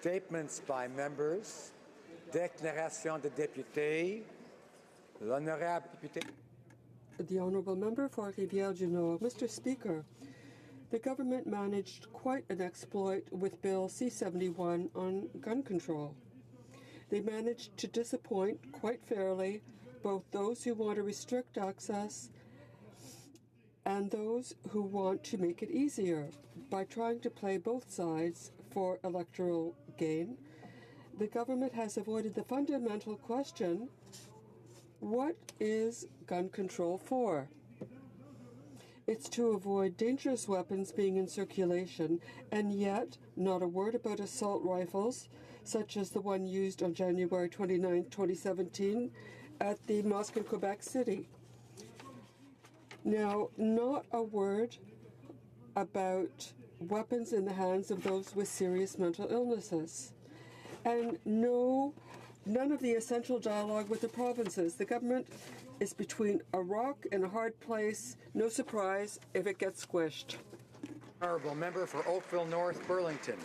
Statements by members. Déclaration de député. L'honorable député. The Honourable Member for Rivière-du-Nord. Mr. Speaker, the government managed quite an exploit with Bill C-71 on gun control. They managed to disappoint, quite fairly, both those who want to restrict access and those who want to make it easier by trying to play both sides for electoral gain. The government has avoided the fundamental question, what is gun control for? It's to avoid dangerous weapons being in circulation, and yet not a word about assault rifles, such as the one used on January 29, 2017 at the mosque in Quebec City. Now, not a word about weapons in the hands of those with serious mental illnesses. And none of the essential dialogue with the provinces. The government is between a rock and a hard place. No surprise if it gets squished. Honourable Member for Oakville North, Burlington.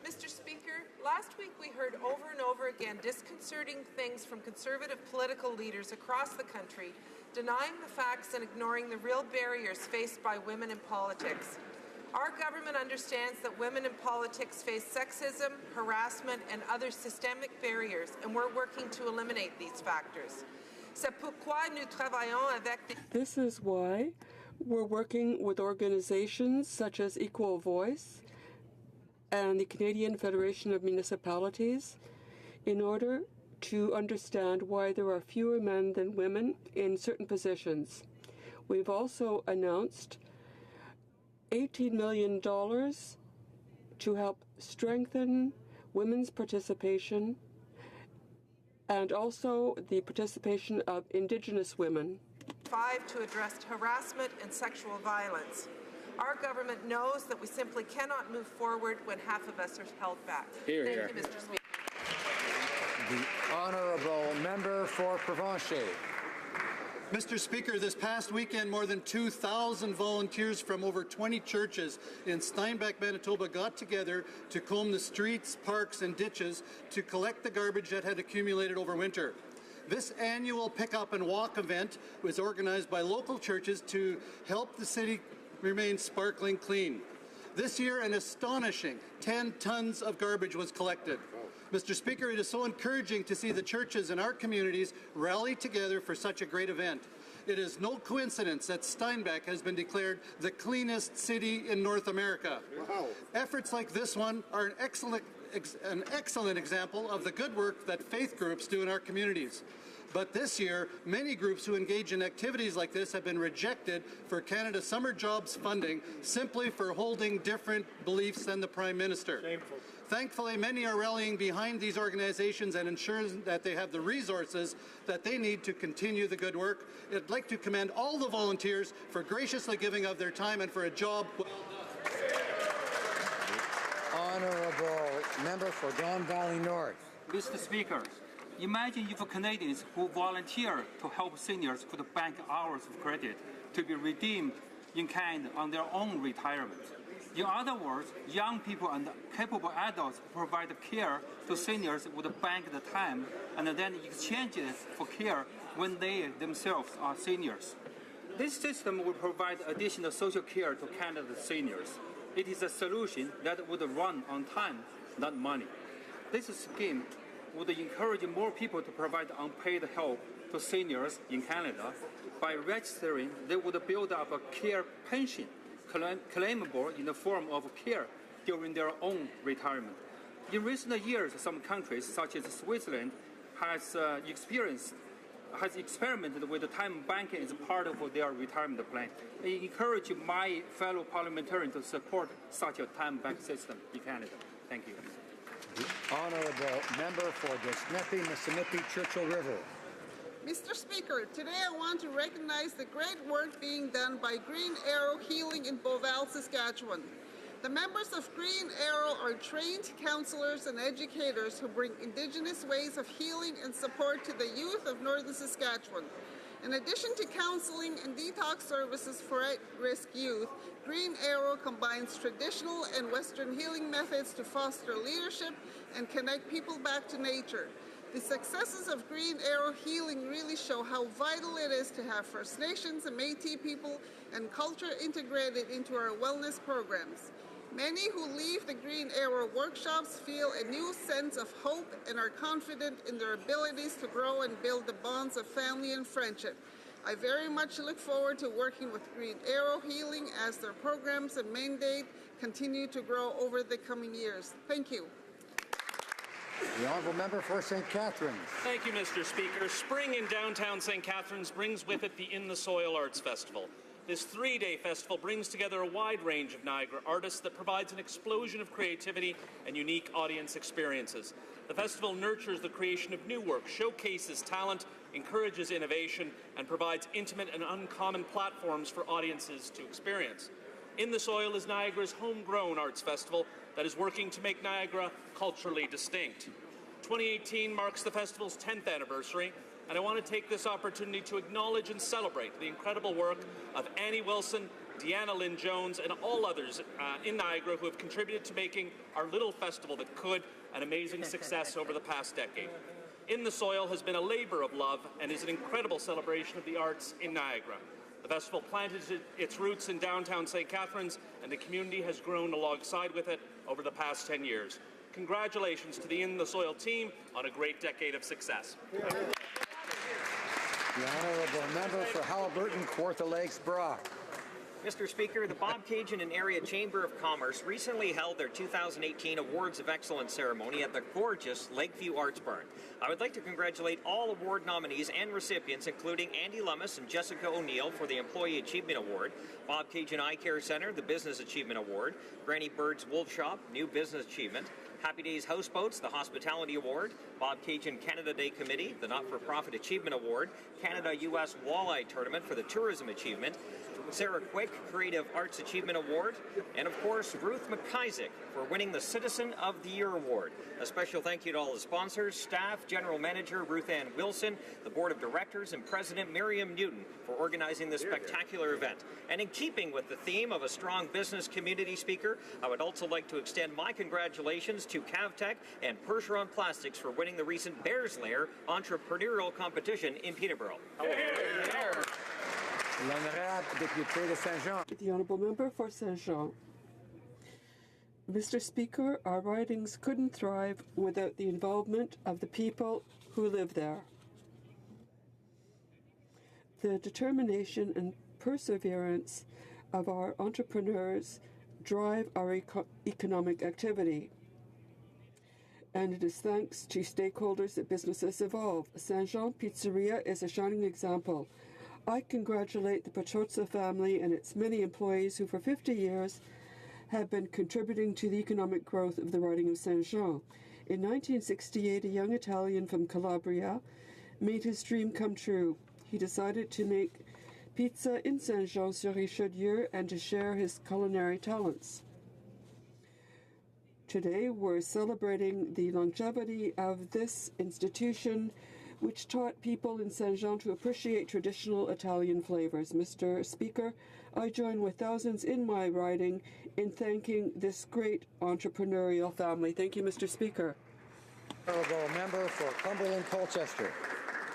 Mr. Speaker, last week we heard over and over again disconcerting things from Conservative political leaders across the country, denying the facts and ignoring the real barriers faced by women in politics. Our government understands that women in politics face sexism, harassment, and other systemic barriers, and we're working to eliminate these factors. C'est pourquoi nous travaillons avec This is why we're working with organizations such as Equal Voice and the Canadian Federation of Municipalities in order to understand why there are fewer men than women in certain positions. We've also announced $18 million to help strengthen women's participation and also the participation of Indigenous women. 5 to address harassment and sexual violence. Our government knows that we simply cannot move forward when half of us are held back. Thank you, Mr. Speaker. The Honourable Member for Provencher. Mr. Speaker, this past weekend, more than 2,000 volunteers from over 20 churches in Steinbach, Manitoba got together to comb the streets, parks and ditches to collect the garbage that had accumulated over winter. This annual pick-up and walk event was organized by local churches to help the city remain sparkling clean. This year, an astonishing 10 tons of garbage was collected. Mr. Speaker, it is so encouraging to see the churches in our communities rally together for such a great event. It is no coincidence that Steinbach has been declared the cleanest city in North America. Wow. Efforts like this one are an excellent example of the good work that faith groups do in our communities. But this year, many groups who engage in activities like this have been rejected for Canada Summer Jobs funding simply for holding different beliefs than the Prime Minister. Shameful. Thankfully, many are rallying behind these organizations and ensuring that they have the resources that they need to continue the good work. I'd like to commend all the volunteers for graciously giving of their time and for a job well done. Honourable Member for Don Valley North. Mr. Speaker, imagine if Canadians who volunteer to help seniors could bank hours of credit to be redeemed in kind on their own retirement. In other words, young people and capable adults who provide care to seniors would bank the time and then exchange it for care when they themselves are seniors. This system would provide additional social care to Canada's seniors. It is a solution that would run on time, not money. This scheme would encourage more people to provide unpaid help to seniors in Canada. By registering, they would build up a care pension claimable in the form of care during their own retirement. In recent years, some countries, such as Switzerland, has experimented with time banking as part of their retirement plan. I encourage my fellow parliamentarians to support such a time bank system in Canada. Thank you. The Honourable Member for the Snippy Churchill River. Mr. Speaker, today I want to recognize the great work being done by Green Arrow Healing in Beauval, Saskatchewan. The members of Green Arrow are trained counselors and educators who bring Indigenous ways of healing and support to the youth of Northern Saskatchewan. In addition to counseling and detox services for at-risk youth, Green Arrow combines traditional and Western healing methods to foster leadership and connect people back to nature. The successes of Green Arrow Healing really show how vital it is to have First Nations and Métis people and culture integrated into our wellness programs. Many who leave the Green Arrow workshops feel a new sense of hope and are confident in their abilities to grow and build the bonds of family and friendship. I very much look forward to working with Green Arrow Healing as their programs and mandate continue to grow over the coming years. Thank you. The Honourable Member for St. Catharines. Thank you, Mr. Speaker. Spring in downtown St. Catharines brings with it the In the Soil Arts Festival. This three-day festival brings together a wide range of Niagara artists that provides an explosion of creativity and unique audience experiences. The festival nurtures the creation of new work, showcases talent, encourages innovation, and provides intimate and uncommon platforms for audiences to experience. In the Soil is Niagara's homegrown arts festival that is working to make Niagara culturally distinct. 2018 marks the festival's 10th anniversary, and I want to take this opportunity to acknowledge and celebrate the incredible work of Annie Wilson, Deanna Lynn Jones, and all others in Niagara who have contributed to making our little festival that could an amazing success over the past decade. In the Soil has been a labor of love and is an incredible celebration of the arts in Niagara. The festival planted its roots in downtown St. Catharines, and the community has grown alongside with it over the past 10 years. Congratulations to the In the Soil team on a great decade of success. The Honourable Member for Halliburton, Kawartha Lakes, Brock. Mr. Speaker, the Bob Cajun and Area Chamber of Commerce recently held their 2018 Awards of Excellence ceremony at the gorgeous Lakeview Arts Barn. I would like to congratulate all award nominees and recipients, including Andy Lummis and Jessica O'Neill for the Employee Achievement Award, Bob Cajun Eye Care Center, the Business Achievement Award, Granny Bird's Wolf Shop, New Business Achievement, Happy Days Houseboats, the Hospitality Award, Bob Cajun Canada Day Committee, the Not-for-Profit Achievement Award, Canada-U.S. Walleye Tournament for the Tourism Achievement, Sarah Quick Creative Arts Achievement Award, and of course Ruth McIsaac for winning the Citizen of the Year Award. A special thank you to all the sponsors, staff, General Manager Ruth Ann Wilson, the Board of Directors, and President Miriam Newton for organizing this spectacular event. And in keeping with the theme of a strong business community, Speaker, I would also like to extend my congratulations to Cavtech and Percheron Plastics for winning the recent Bears Lair entrepreneurial competition in Peterborough. L'Honorable Député de Saint-Jean. The Honourable Member for Saint-Jean. Mr. Speaker, our ridings couldn't thrive without the involvement of the people who live there. The determination and perseverance of our entrepreneurs drive our economic activity. And it is thanks to stakeholders that businesses evolve. Saint-Jean Pizzeria is a shining example. I congratulate the Pachotza family and its many employees who for 50 years have been contributing to the economic growth of the riding of Saint-Jean. In 1968, a young Italian from Calabria made his dream come true. He decided to make pizza in Saint-Jean-sur-Richelieu and to share his culinary talents. Today, we're celebrating the longevity of this institution, which taught people in Saint-Jean to appreciate traditional Italian flavors. Mr. Speaker, I join with thousands in my riding in thanking this great entrepreneurial family. Thank you, Mr. Speaker. Honourable Member for Cumberland, Colchester.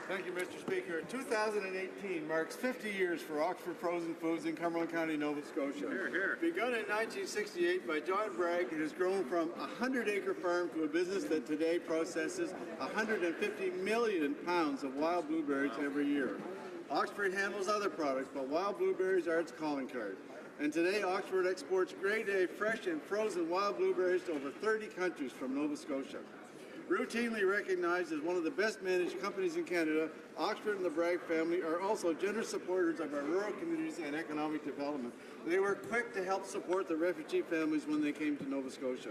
Thank you, Mr. Speaker. 2018 marks 50 years for Oxford Frozen Foods in Cumberland County, Nova Scotia. Here, here. Begun in 1968 by John Bragg, it has grown from a 100-acre farm to a business that today processes 150 million pounds of wild blueberries every year. Oxford handles other products, but wild blueberries are its calling card. And today, Oxford exports grade A fresh and frozen wild blueberries to over 30 countries from Nova Scotia. Routinely recognized as one of the best managed companies in Canada, Oxford and the Bragg family are also generous supporters of our rural communities and economic development. They were quick to help support the refugee families when they came to Nova Scotia.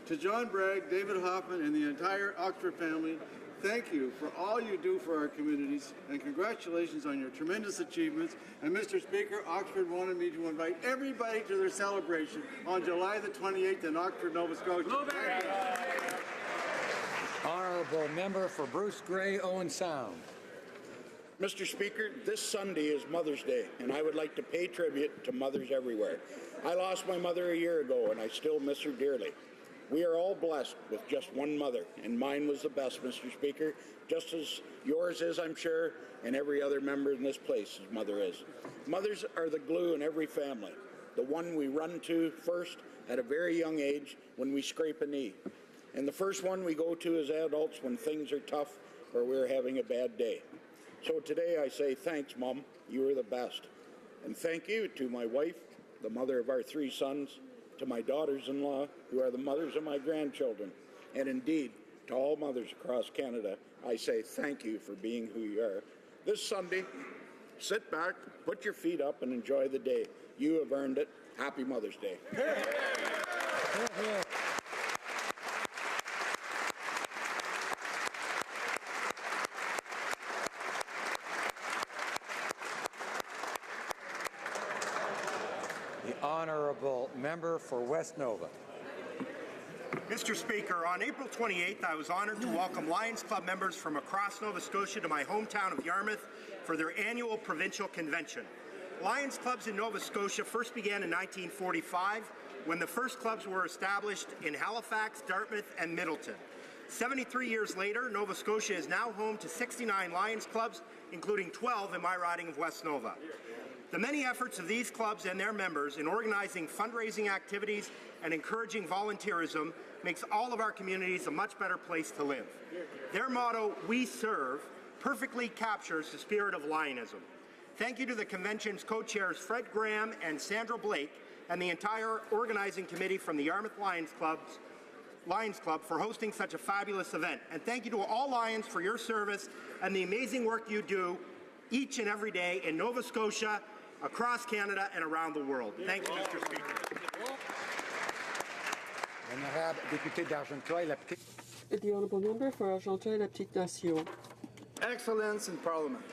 To John Bragg, David Hoffman, and the entire Oxford family, thank you for all you do for our communities, and congratulations on your tremendous achievements. And Mr. Speaker, Oxford wanted me to invite everybody to their celebration on July the 28th in Oxford, Nova Scotia. Honourable Member for Bruce Grey, Owen Sound. Mr. Speaker, this Sunday is Mother's Day, and I would like to pay tribute to mothers everywhere. I lost my mother a year ago, and I still miss her dearly. We are all blessed with just one mother, and mine was the best, Mr. Speaker, just as yours is, I'm sure, and every other member in this place's mother is. Mothers are the glue in every family, the one we run to first at a very young age when we scrape a knee, and the first one we go to as adults when things are tough or we're having a bad day. So today I say thanks, Mom, you are the best. And thank you to my wife, the mother of our 3 sons, to my daughters-in-law, who are the mothers of my grandchildren, and indeed, to all mothers across Canada, I say thank you for being who you are. This Sunday, sit back, put your feet up, and enjoy the day. You have earned it. Happy Mother's Day. The honourable member for West Nova. Mr. Speaker, on April 28th, I was honored to welcome Lions Club members from across Nova Scotia to my hometown of Yarmouth for their annual provincial convention. Lions Clubs in Nova Scotia first began in 1945 when the first clubs were established in Halifax, Dartmouth, and Middleton. 73 years later, Nova Scotia is now home to 69 Lions Clubs, including 12 in my riding of West Nova. The many efforts of these clubs and their members in organizing fundraising activities and encouraging volunteerism makes all of our communities a much better place to live. Their motto, "We Serve," perfectly captures the spirit of Lionism. Thank you to the convention's co-chairs Fred Graham and Sandra Blake and the entire organizing committee from the Yarmouth Lions Club for hosting such a fabulous event. And thank you to all Lions for your service and the amazing work you do each and every day in Nova Scotia, across Canada, and around the world. Thank you, Mr. Speaker. The honourable member for Argentan-La-Petite-Nation. Excellence in Parliament.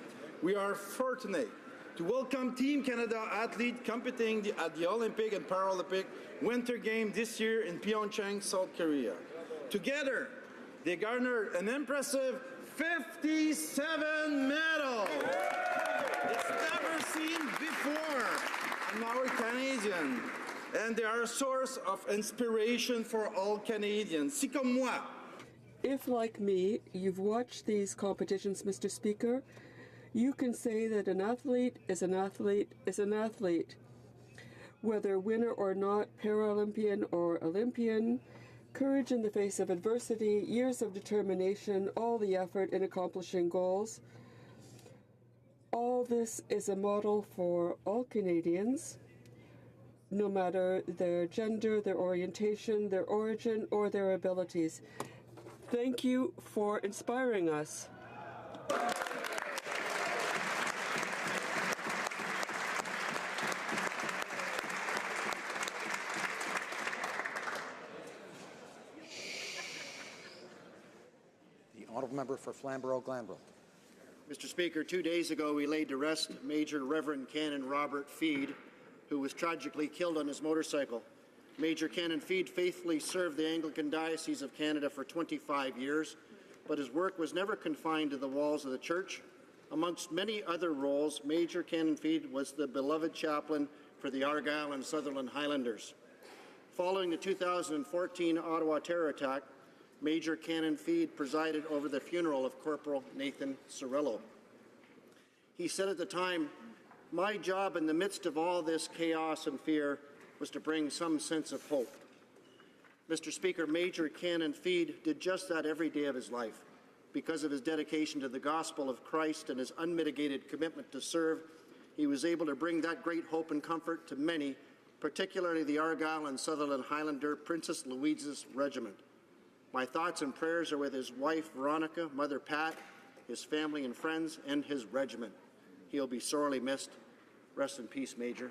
We are fortunate to welcome Team Canada athletes competing at the Olympic and Paralympic Winter Games this year in Pyeongchang, South Korea. Together, they garnered an impressive 57 medals. It's never seen before in our Canadians, and they are a source of inspiration for all Canadians. C'est comme moi. If, like me, you've watched these competitions, Mr. Speaker, you can say that an athlete is an athlete is an athlete. Whether winner or not, Paralympian or Olympian, courage in the face of adversity, years of determination, all the effort in accomplishing goals. All this is a model for all Canadians, no matter their gender, their orientation, their origin, or their abilities. Thank you for inspiring us. The honourable member for Flamborough-Glanbrook. Mr. Speaker, 2 days ago we laid to rest Major Reverend Canon Robert Feed, who was tragically killed on his motorcycle. Major Canon Feed faithfully served the Anglican Diocese of Canada for 25 years, but his work was never confined to the walls of the church. Amongst many other roles, Major Canon Feed was the beloved chaplain for the Argyll and Sutherland Highlanders. Following the 2014 Ottawa terror attack, Major Canon Feed presided over the funeral of Corporal Nathan Cirillo. He said at the time, "My job in the midst of all this chaos and fear was to bring some sense of hope." Mr. Speaker, Major Canon Feed did just that every day of his life. Because of his dedication to the gospel of Christ and his unmitigated commitment to serve, he was able to bring that great hope and comfort to many, particularly the Argyll and Sutherland Highlander Princess Louise's Regiment. My thoughts and prayers are with his wife, Veronica, Mother Pat, his family and friends, and his regiment. He'll be sorely missed. Rest in peace, Major.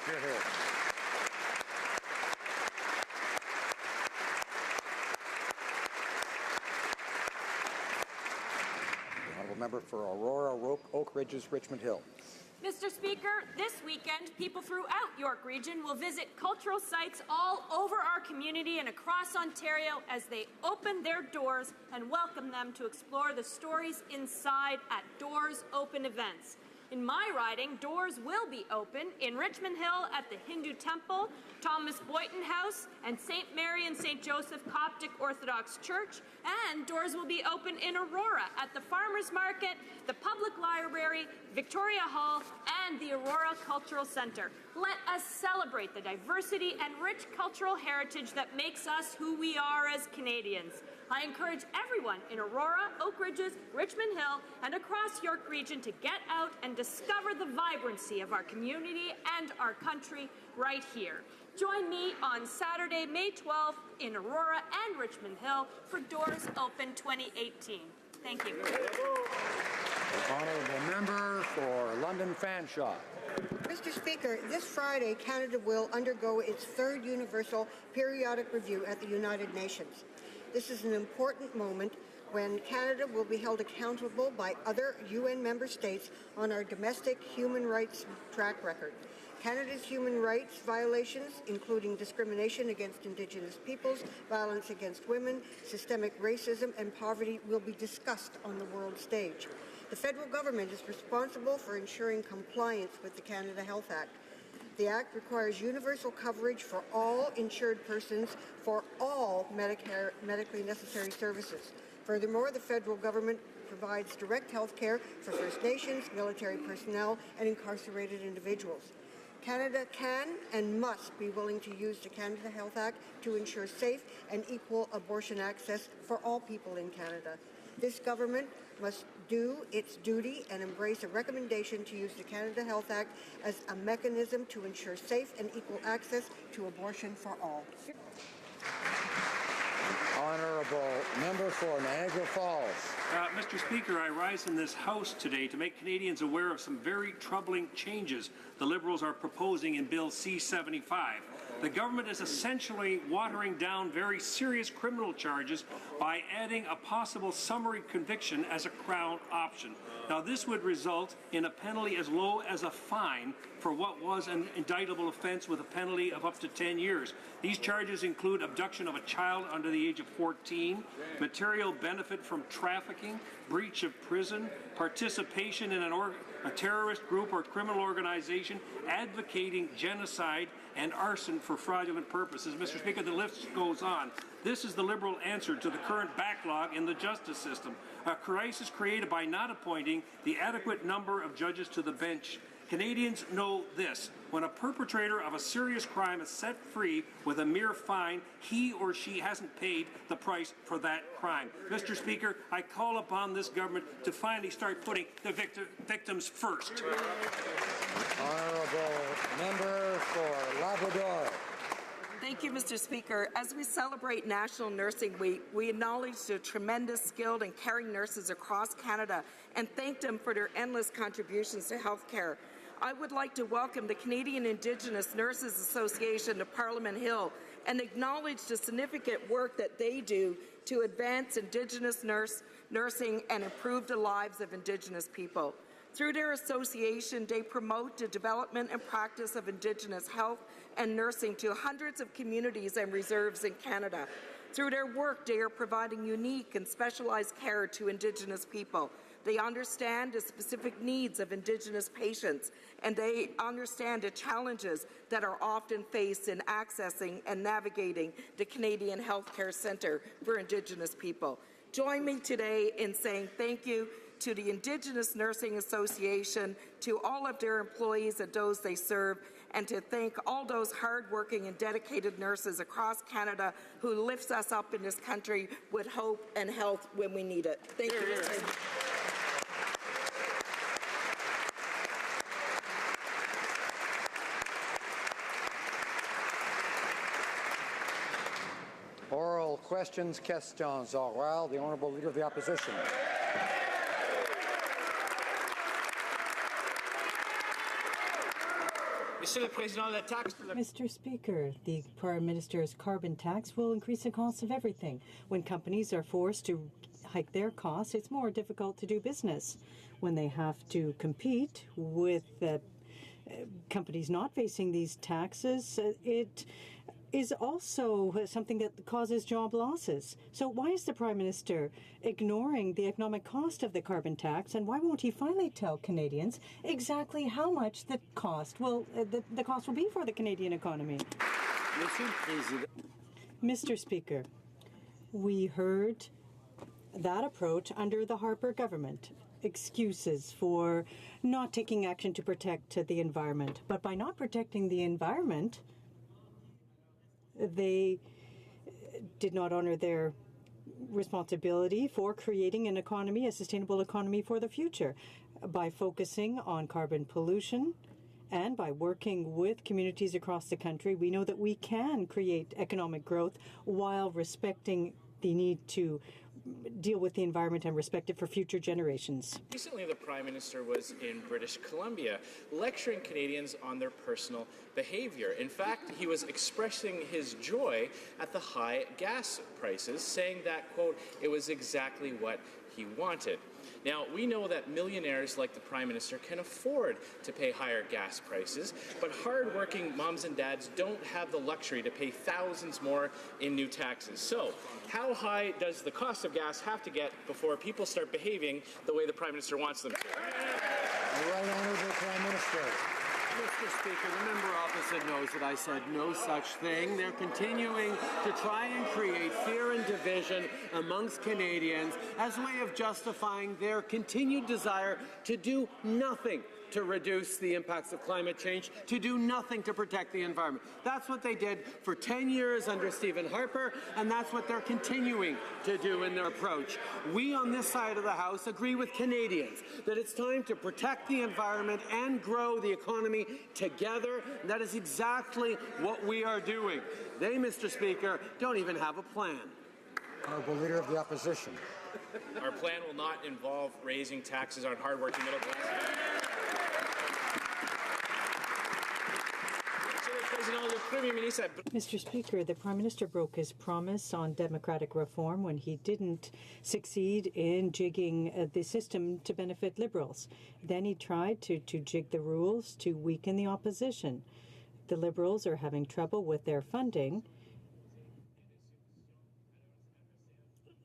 Hear, hear. The honourable member for Aurora, Oak Ridges, Richmond Hill. Mr. Speaker, this weekend, people throughout York Region will visit cultural sites all over our community and across Ontario as they open their doors and welcome them to explore the stories inside at Doors Open events. In my riding, doors will be open in Richmond Hill at the Hindu Temple, Thomas Boynton House, and St. Mary and St. Joseph Coptic Orthodox Church, and doors will be open in Aurora at the Farmers Market, the Public Library, Victoria Hall, and the Aurora Cultural Centre. Let us celebrate the diversity and rich cultural heritage that makes us who we are as Canadians. I encourage everyone in Aurora, Oak Ridges, Richmond Hill, and across York Region to get out and discover the vibrancy of our community and our country right here. Join me on Saturday, May 12th in Aurora and Richmond Hill for Doors Open 2018. Thank you. The honourable member for London Fanshawe. Mr. Speaker, this Friday, Canada will undergo its third Universal Periodic Review at the United Nations. This is an important moment when Canada will be held accountable by other UN member states on our domestic human rights track record. Canada's human rights violations, including discrimination against Indigenous peoples, violence against women, systemic racism, and poverty, will be discussed on the world stage. The federal government is responsible for ensuring compliance with the Canada Health Act. The Act requires universal coverage for all insured persons for all medically necessary services. Furthermore, the federal government provides direct health care for First Nations, military personnel, and incarcerated individuals. Canada can and must be willing to use the Canada Health Act to ensure safe and equal abortion access for all people in Canada. This government must do its duty and embrace a recommendation to use the Canada Health Act as a mechanism to ensure safe and equal access to abortion for all. Honourable member for Niagara Falls. Mr. Speaker, I rise in this House today to make Canadians aware of some very troubling changes the Liberals are proposing in Bill C-75. The government is essentially watering down very serious criminal charges by adding a possible summary conviction as a Crown option. Now, this would result in a penalty as low as a fine for what was an indictable offense with a penalty of up to 10 years. These charges include abduction of a child under the age of 14, material benefit from trafficking, breach of prison, participation in a terrorist group or criminal organization, advocating genocide, and arson for fraudulent purposes. Mr. Speaker, the list goes on. This is the Liberal answer to the current backlog in the justice system, a crisis created by not appointing the adequate number of judges to the bench. Canadians know this. When a perpetrator of a serious crime is set free with a mere fine, he or she hasn't paid the price for that crime. Mr. Speaker, I call upon this government to finally start putting the victims first. Honourable member for Labrador. Thank you, Mr. Speaker. As we celebrate National Nursing Week, we acknowledge the tremendous skilled and caring nurses across Canada and thank them for their endless contributions to health care. I would like to welcome the Canadian Indigenous Nurses Association to Parliament Hill and acknowledge the significant work that they do to advance Indigenous nursing and improve the lives of Indigenous people. Through their association, they promote the development and practice of Indigenous health and nursing to hundreds of communities and reserves in Canada. Through their work, they are providing unique and specialized care to Indigenous people. They understand the specific needs of Indigenous patients, and they understand the challenges that are often faced in accessing and navigating the Canadian Healthcare Centre for Indigenous people. Join me today in saying thank you to the Indigenous Nursing Association, to all of their employees and those they serve, and to thank all those hard-working and dedicated nurses across Canada who lifts us up in this country with hope and health when we need it. Thank you. Oral questions, questions orales. The Honourable Leader of the Opposition. Mr. Speaker, the Prime Minister's carbon tax will increase the cost of everything. When companies are forced to hike their costs, it's more difficult to do business. When they have to compete with companies not facing these taxes, it is also something that causes job losses. So why is the Prime Minister ignoring the economic cost of the carbon tax, and why won't he finally tell Canadians exactly how much the cost will be for the Canadian economy? Mr. Speaker, we heard that approach under the Harper government. Excuses for not taking action to protect the environment. But by not protecting the environment, they did not honor their responsibility for creating an economy, a sustainable economy for the future. By focusing on carbon pollution and by working with communities across the country, we know that we can create economic growth while respecting the need to deal with the environment and respect it for future generations. Recently, the Prime Minister was in British Columbia lecturing Canadians on their personal behavior. In fact, he was expressing his joy at the high gas prices, saying that, quote, it was exactly what he wanted. Now, we know that millionaires like the Prime Minister can afford to pay higher gas prices, but hard-working moms and dads don't have the luxury to pay thousands more in new taxes. So, how high does the cost of gas have to get before people start behaving the way the Prime Minister wants them to? The Right Honourable Prime Minister. Mr. Speaker, the member opposite knows that I said no such thing. They're continuing to try and create fear and division amongst Canadians as a way of justifying their continued desire to do nothing to reduce the impacts of climate change, to do nothing to protect the environment. That's what they did for 10 years under Stephen Harper, and that's what they're continuing to do in their approach. We on this side of the House agree with Canadians that it's time to protect the environment and grow the economy together. And that is exactly what we are doing. They, Mr. Speaker, don't even have a plan. Honourable Leader of the Opposition. Our plan will not involve raising taxes on hardworking middle class. Mr. Speaker, the Prime Minister broke his promise on democratic reform when he didn't succeed in jigging the system to benefit Liberals. Then he tried to jig the rules to weaken the opposition. The Liberals are having trouble with their funding.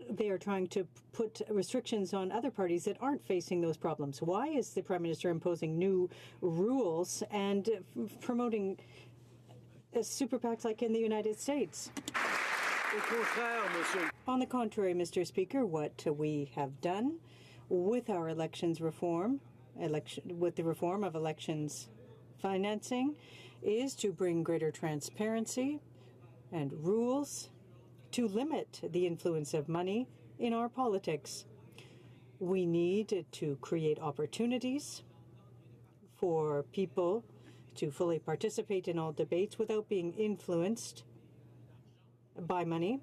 They are trying to put restrictions on other parties that aren't facing those problems. Why is the Prime Minister imposing new rules and promoting super PACs like in the United States? On the contrary, Mr. Speaker, what we have done with our elections reform, with the reform of elections financing, is to bring greater transparency and rules to limit the influence of money in our politics. We need to create opportunities for people to fully participate in all debates without being influenced by money.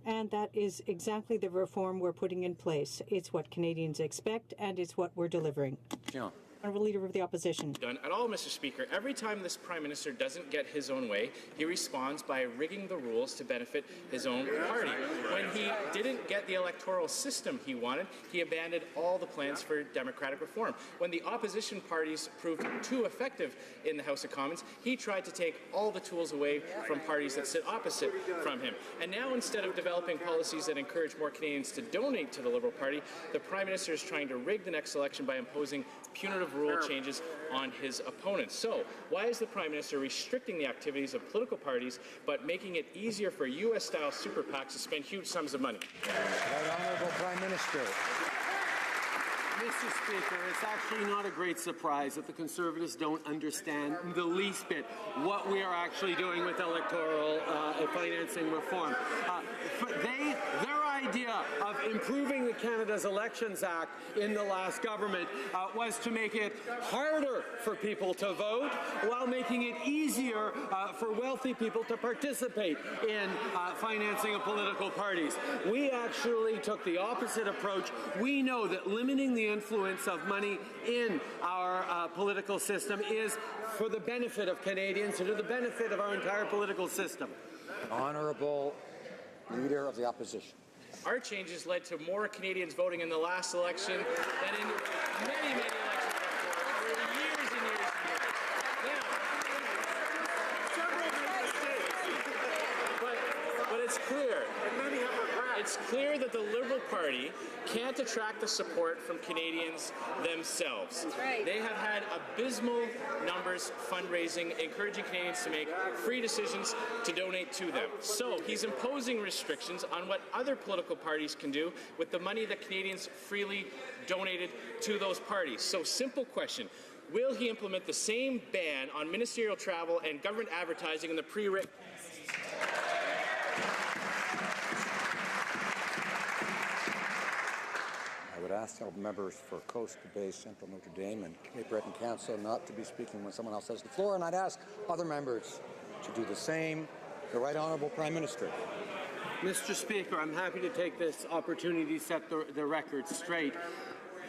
And that is exactly the reform we're putting in place. It's what Canadians expect, and it's what we're delivering. Yeah. Honourable Leader of the Opposition. Done at all, Mr. Speaker. Every time this Prime Minister doesn't get his own way, he responds by rigging the rules to benefit his own party. When he didn't get the electoral system he wanted, he abandoned all the plans for democratic reform. When the opposition parties proved too effective in the House of Commons, he tried to take all the tools away from parties that sit opposite from him. And now, instead of developing policies that encourage more Canadians to donate to the Liberal Party, the Prime Minister is trying to rig the next election by imposing punitive rule changes on his opponents. So, why is the Prime Minister restricting the activities of political parties but making it easier for U.S.-style super PACs to spend huge sums of money? Right Honourable Prime Minister. Mr. Speaker, it's actually not a great surprise that the Conservatives don't understand the least bit what we are actually doing with electoral financing reform. Their idea of improving the Canada's Elections Act in the last government was to make it harder for people to vote while making it easier for wealthy people to participate in financing of political parties. We actually took the opposite approach. We know that limiting the influence of money in our political system is for the benefit of Canadians and to the benefit of our entire political system. Honourable Leader of the Opposition. Our changes led to more Canadians voting in the last election than in many, many elections before, for years and years and years. Now, but it's clear. It's clear that the Liberal Party can't attract the support from Canadians themselves. That's right. They have had abysmal numbers fundraising, encouraging Canadians to make free decisions to donate to them. So he's imposing restrictions on what other political parties can do with the money that Canadians freely donated to those parties. So simple question. Will he implement the same ban on ministerial travel and government advertising in the pre-written? I would ask all members for Coast Bay, Central Notre Dame, and Cape Breton Council not to be speaking when someone else has the floor, and I'd ask other members to do the same. The Right Honourable Prime Minister. Mr. Speaker, I'm happy to take this opportunity to set the record straight.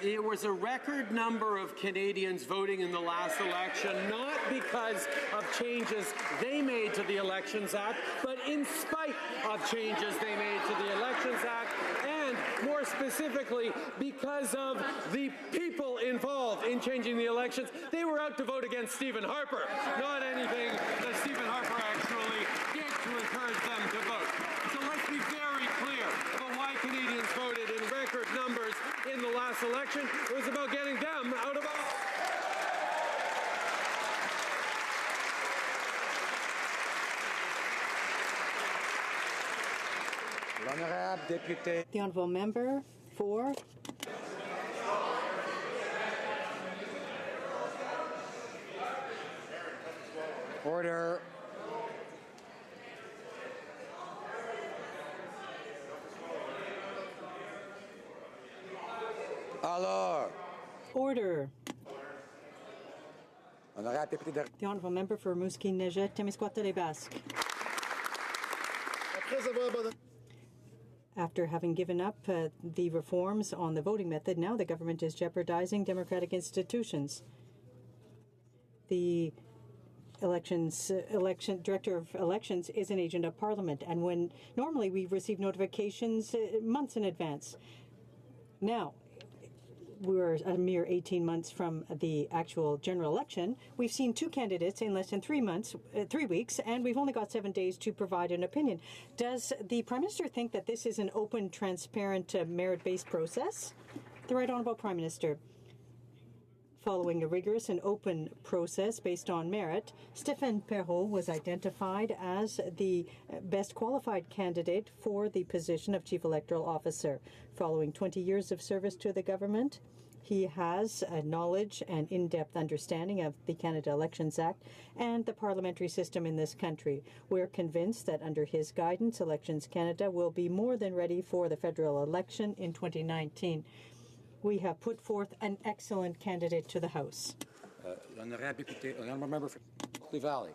There was a record number of Canadians voting in the last election, not because of changes they made to the Elections Act, but in spite of changes they made to the Elections Act, and more specifically, because of the people involved in changing the elections. They were out to vote against Stephen Harper, not anything that Stephen Harper actually did to encourage them to vote. So let's be very clear about why Canadians voted in record numbers in the last election. It was about getting them out of office. The honourable member for Order. Alors. Order. The honourable member for Rimouski-Nejet, Témiscouata-les-Basques. After having given up the reforms on the voting method, now the government is jeopardizing democratic institutions. The Director of Elections is an agent of Parliament, and when normally we receive notifications months in advance. Now, we're a mere 18 months from the actual general election. We've seen two candidates in less than 3 weeks, and we've only got 7 days to provide an opinion. Does the Prime Minister think that this is an open, transparent, merit-based process? The Right Honourable Prime Minister. Following a rigorous and open process based on merit, Stéphane Perrault was identified as the best qualified candidate for the position of Chief Electoral Officer. Following 20 years of service to the government, he has a knowledge and in-depth understanding of the Canada Elections Act and the parliamentary system in this country. We're convinced that under his guidance, Elections Canada will be more than ready for the federal election in 2019. We have put forth an excellent candidate to the House. Honourable member for Berkeley Valley.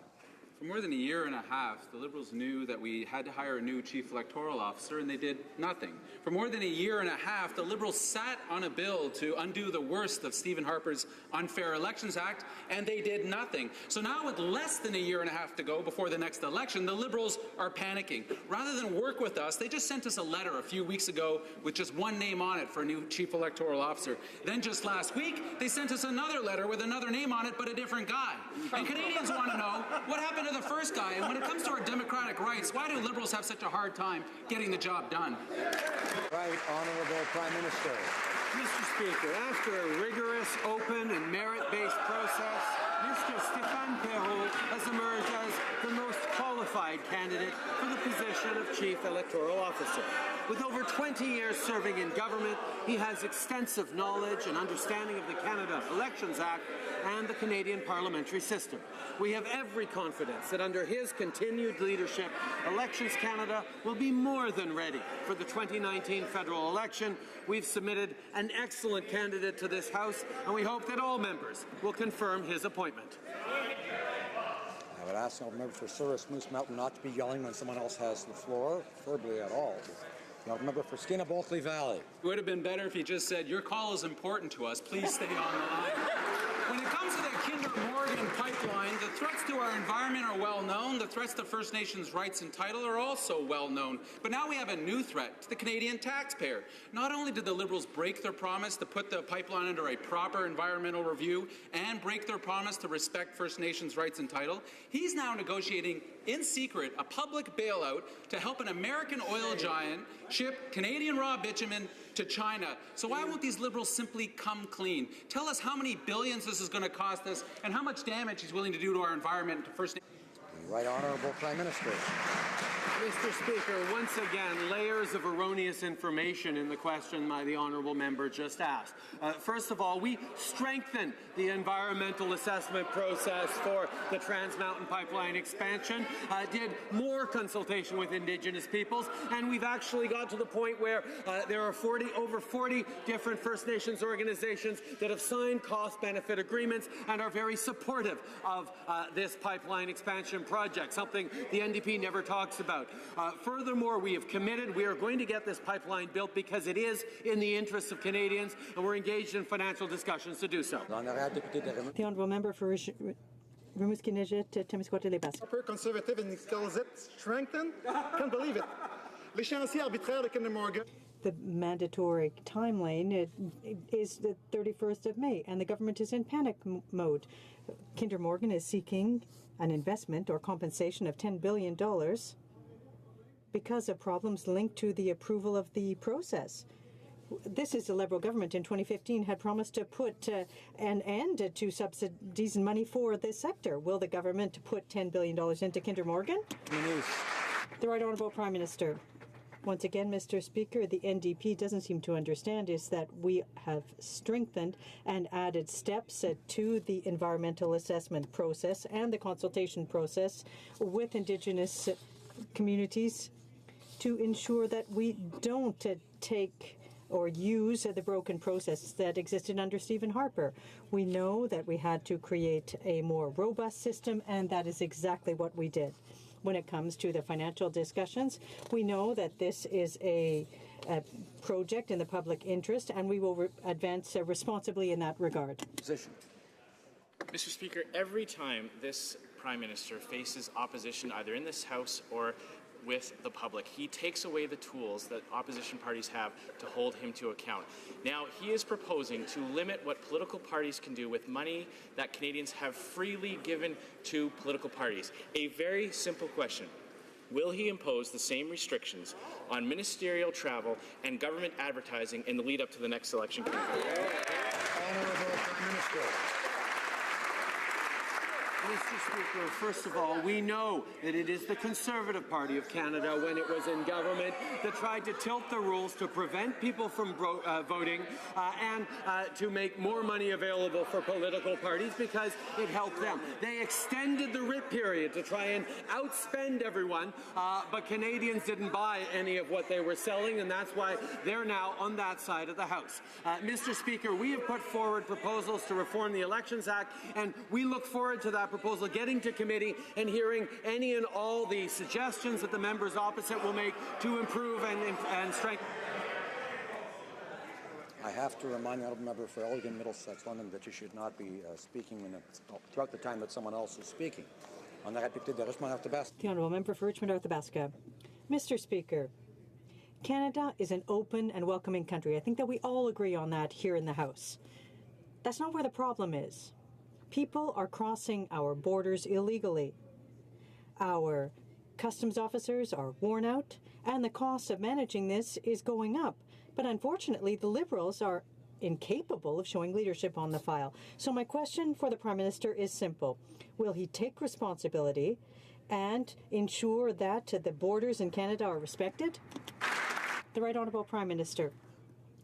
For more than a year and a half, the Liberals knew that we had to hire a new Chief Electoral Officer, and they did nothing. For more than a year and a half, the Liberals sat on a bill to undo the worst of Stephen Harper's Unfair Elections Act, and they did nothing. So now, with less than a year and a half to go before the next election, the Liberals are panicking. Rather than work with us, they just sent us a letter a few weeks ago with just one name on it for a new Chief Electoral Officer. Then just last week, they sent us another letter with another name on it, but a different guy. And Canadians want to know what happened to the first guy, and when it comes to our democratic rights, why do Liberals have such a hard time getting the job done? Right Honourable Prime Minister. Mr. Speaker, after a rigorous, open and merit-based process, Mr. Stéphane Perrault has emerged as the most qualified candidate for the position of Chief Electoral Officer. With over 20 years serving in government, he has extensive knowledge and understanding of the Canada Elections Act and the Canadian parliamentary system. We have every confidence that under his continued leadership, Elections Canada will be more than ready for the 2019 federal election. We've submitted an excellent candidate to this House, and we hope that all members will confirm his appointment. I would ask the member for Souris Moose Mountain not to be yelling when someone else has the floor, verbally at all. The member for Skinner Berkeley Valley. It would have been better if he just said, "Your call is important to us. Please stay on the line." When it comes to the Kinder Morgan pipeline, the threats to our environment are well known. The threats to First Nations rights and title are also well known. But now we have a new threat to the Canadian taxpayer. Not only did the Liberals break their promise to put the pipeline under a proper environmental review and break their promise to respect First Nations rights and title, he's now negotiating in secret a public bailout to help an American oil giant ship Canadian raw bitumen to China. So why won't these Liberals simply come clean? Tell us how many billions this is going to cost us and how much damage he's willing to do to our environment and to First Nations. Right Honourable Prime Minister. Mr. Speaker, once again, layers of erroneous information in the question the honourable member just asked. First of all, we strengthened the environmental assessment process for the Trans Mountain Pipeline expansion, did more consultation with Indigenous peoples, and we've actually got to the point where there are over 40 different First Nations organizations that have signed cost-benefit agreements and are very supportive of this pipeline expansion project, something the NDP never talks about. Furthermore, we have committed, we are going to get this pipeline built because it is in the interests of Canadians, and we're engaged in financial discussions to do so. The honourable member for Peu conservative and calls it strengthened. Can't believe it. L'échéancier arbitraire de Kinder Morgan. The mandatory timeline is the 31st of May, and the government is in panic mode. Kinder Morgan is seeking an investment or compensation of $10 billion because of problems linked to the approval of the process. This is the Liberal government in 2015 had promised to put an end to subsidies and money for this sector. Will the government put $10 billion into Kinder Morgan? The Right Honourable Prime Minister. Once again, Mr. Speaker, the NDP doesn't seem to understand is that we have strengthened and added steps to the environmental assessment process and the consultation process with Indigenous communities to ensure that we don't take or use the broken process that existed under Stephen Harper. We know that we had to create a more robust system, and that is exactly what we did. When it comes to the financial discussions, we know that this is a project in the public interest, and we will advance responsibly in that regard. Mr. Speaker, every time this Prime Minister faces opposition either in this House or with the public, he takes away the tools that opposition parties have to hold him to account. Now, he is proposing to limit what political parties can do with money that Canadians have freely given to political parties. A very simple question. Will he impose the same restrictions on ministerial travel and government advertising in the lead up to the next election campaign? Honourable Prime Minister. Mr. Speaker, first of all, we know that it is the Conservative Party of Canada, when it was in government, that tried to tilt the rules to prevent people from voting and to make more money available for political parties because it helped them. They extended the writ period to try and outspend everyone, but Canadians didn't buy any of what they were selling, and that's why they're now on that side of the House. Mr. Speaker, we have put forward proposals to reform the Elections Act, and we look forward to that proposal getting to committee and hearing any and all the suggestions that the members opposite will make to improve and strengthen. I have to remind the honourable member for Elgin, Middlesex, London, that you should not be speaking throughout the time that someone else is speaking. The honourable member for Richmond Arthabaska. Mr. Speaker, Canada is an open and welcoming country. I think that we all agree on that here in the House. That's not where the problem is. People are crossing our borders illegally. Our customs officers are worn out, and the cost of managing this is going up. But unfortunately, the Liberals are incapable of showing leadership on the file. So my question for the Prime Minister is simple. Will he take responsibility and ensure that the borders in Canada are respected? The Right Honourable Prime Minister.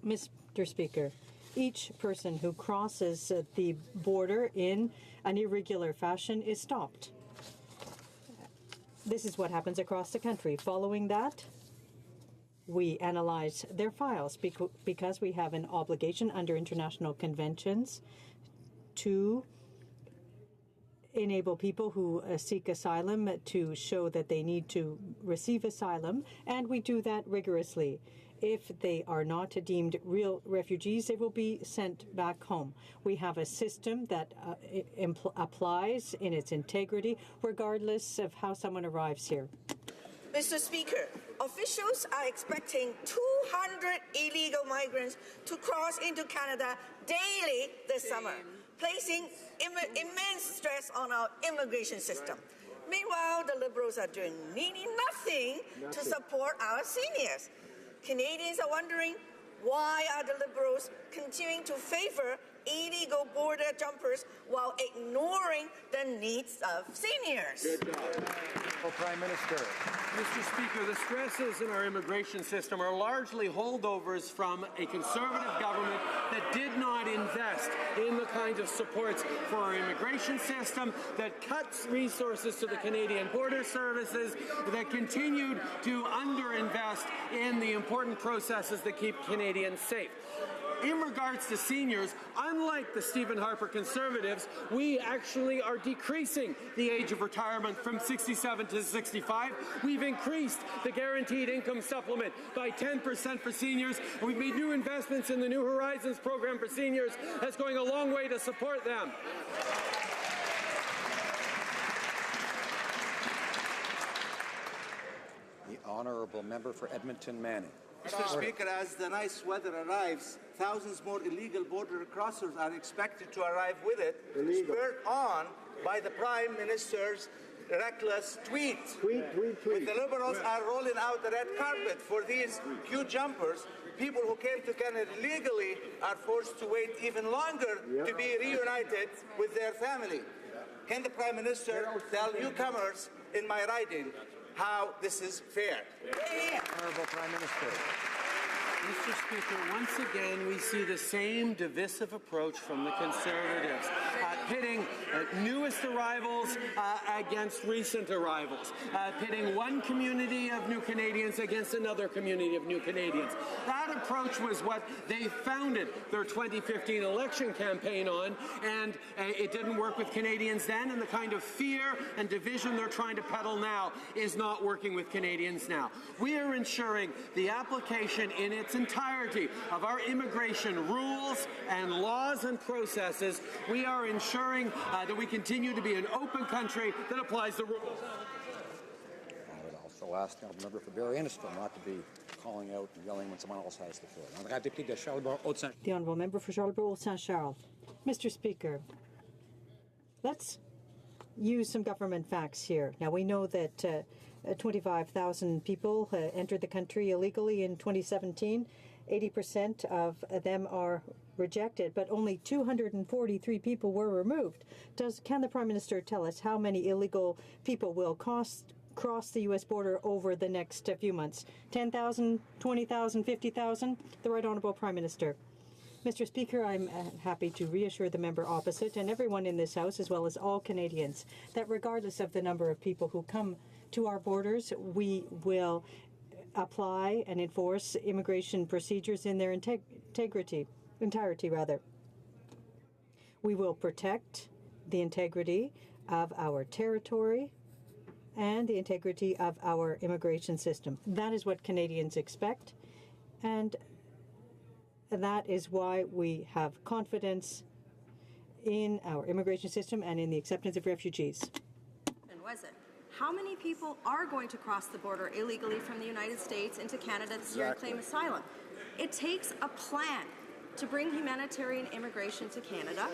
Mr. Speaker, each person who crosses the border in an irregular fashion is stopped. This is what happens across the country. Following that, we analyze their files because we have an obligation under international conventions to enable people who seek asylum to show that they need to receive asylum, and we do that rigorously. If they are not deemed real refugees, they will be sent back home. We have a system that applies in its integrity, regardless of how someone arrives here. Mr. Speaker, officials are expecting 200 illegal migrants to cross into Canada daily this summer, placing immense stress on our immigration system. Meanwhile, the Liberals are doing nearly nothing to support our seniors. Canadians are wondering, why are the Liberals continuing to favor illegal border jumpers while ignoring the needs of seniors? Prime Minister. Mr. Speaker, the stresses in our immigration system are largely holdovers from a Conservative government that did not invest in the kinds of supports for our immigration system, that cuts resources to the Canadian Border Services, that continued to underinvest in the important processes that keep Canadians safe. In regards to seniors, unlike the Stephen Harper Conservatives, we actually are decreasing the age of retirement from 67 to 65. We've increased the guaranteed income supplement by 10% for seniors. We've made new investments in the New Horizons program for seniors. That's going a long way to support them. The honourable member for Edmonton Manning. Mr. Speaker, as the nice weather arrives, thousands more illegal border crossers are expected to arrive with it, spurred on by the Prime Minister's reckless tweet. When the Liberals are rolling out the red carpet for these queue jumpers, people who came to Canada illegally are forced to wait even longer to be reunited with their family. Can the Prime Minister tell newcomers in my riding how this is fair? Honourable Prime Minister. Mr. Speaker, once again we see the same divisive approach from the Conservatives, pitting newest arrivals against recent arrivals, pitting one community of new Canadians against another community of new Canadians. That approach was what they founded their 2015 election campaign on, and it didn't work with Canadians then, and the kind of fear and division they're trying to peddle now is not working with Canadians now. We are ensuring the application in its entirety of our immigration rules and laws and processes. We are ensuring that we continue to be an open country that applies the rules. I would also ask the member for Barrie Innisfil not to be calling out and yelling when someone else has the floor. The honourable member for Charlebourg-Saint-Charles. Mr. Speaker, let's use some government facts here. Now, we know that 25,000 people entered the country illegally in 2017. 80% of them are rejected, but only 243 people were removed. Can the Prime Minister tell us how many illegal people will cross the U.S. border over the next few months? 10,000, 20,000, 50,000? The Right Honourable Prime Minister. Mr. Speaker, I'm happy to reassure the member opposite and everyone in this House, as well as all Canadians, that regardless of the number of people who come to our borders, we will apply and enforce immigration procedures in their entirety. We will protect the integrity of our territory and the integrity of our immigration system. That is what Canadians expect, and that is why we have confidence in our immigration system and in the acceptance of refugees. And was it? How many people are going to cross the border illegally from the United States into Canada this year and claim asylum? It takes a plan to bring humanitarian immigration to Canada.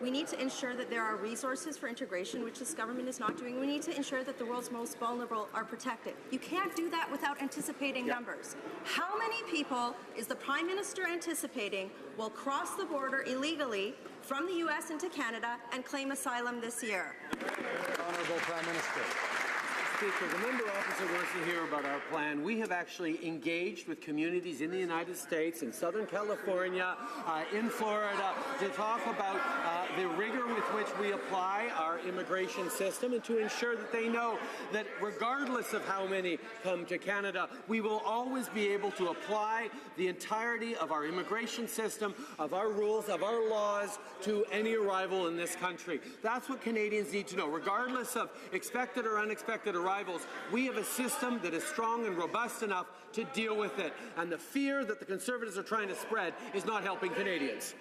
We need to ensure that there are resources for integration, which this government is not doing. We need to ensure that the world's most vulnerable are protected. You can't do that without anticipating numbers. How many people is the Prime Minister anticipating will cross the border illegally from the U.S. into Canada and claim asylum this year? Honourable Prime Minister. Speaker, the member opposite wants to hear about our plan. We have actually engaged with communities in the United States, in Southern California, in Florida, to talk about the rigor with which we apply our immigration system and to ensure that they know that regardless of how many come to Canada, we will always be able to apply the entirety of our immigration system, of our rules, of our laws to any arrival in this country. That's what Canadians need to know. Regardless of expected or unexpected arrival, arrivals, we have a system that is strong and robust enough to deal with it. And the fear that the Conservatives are trying to spread is not helping Canadians.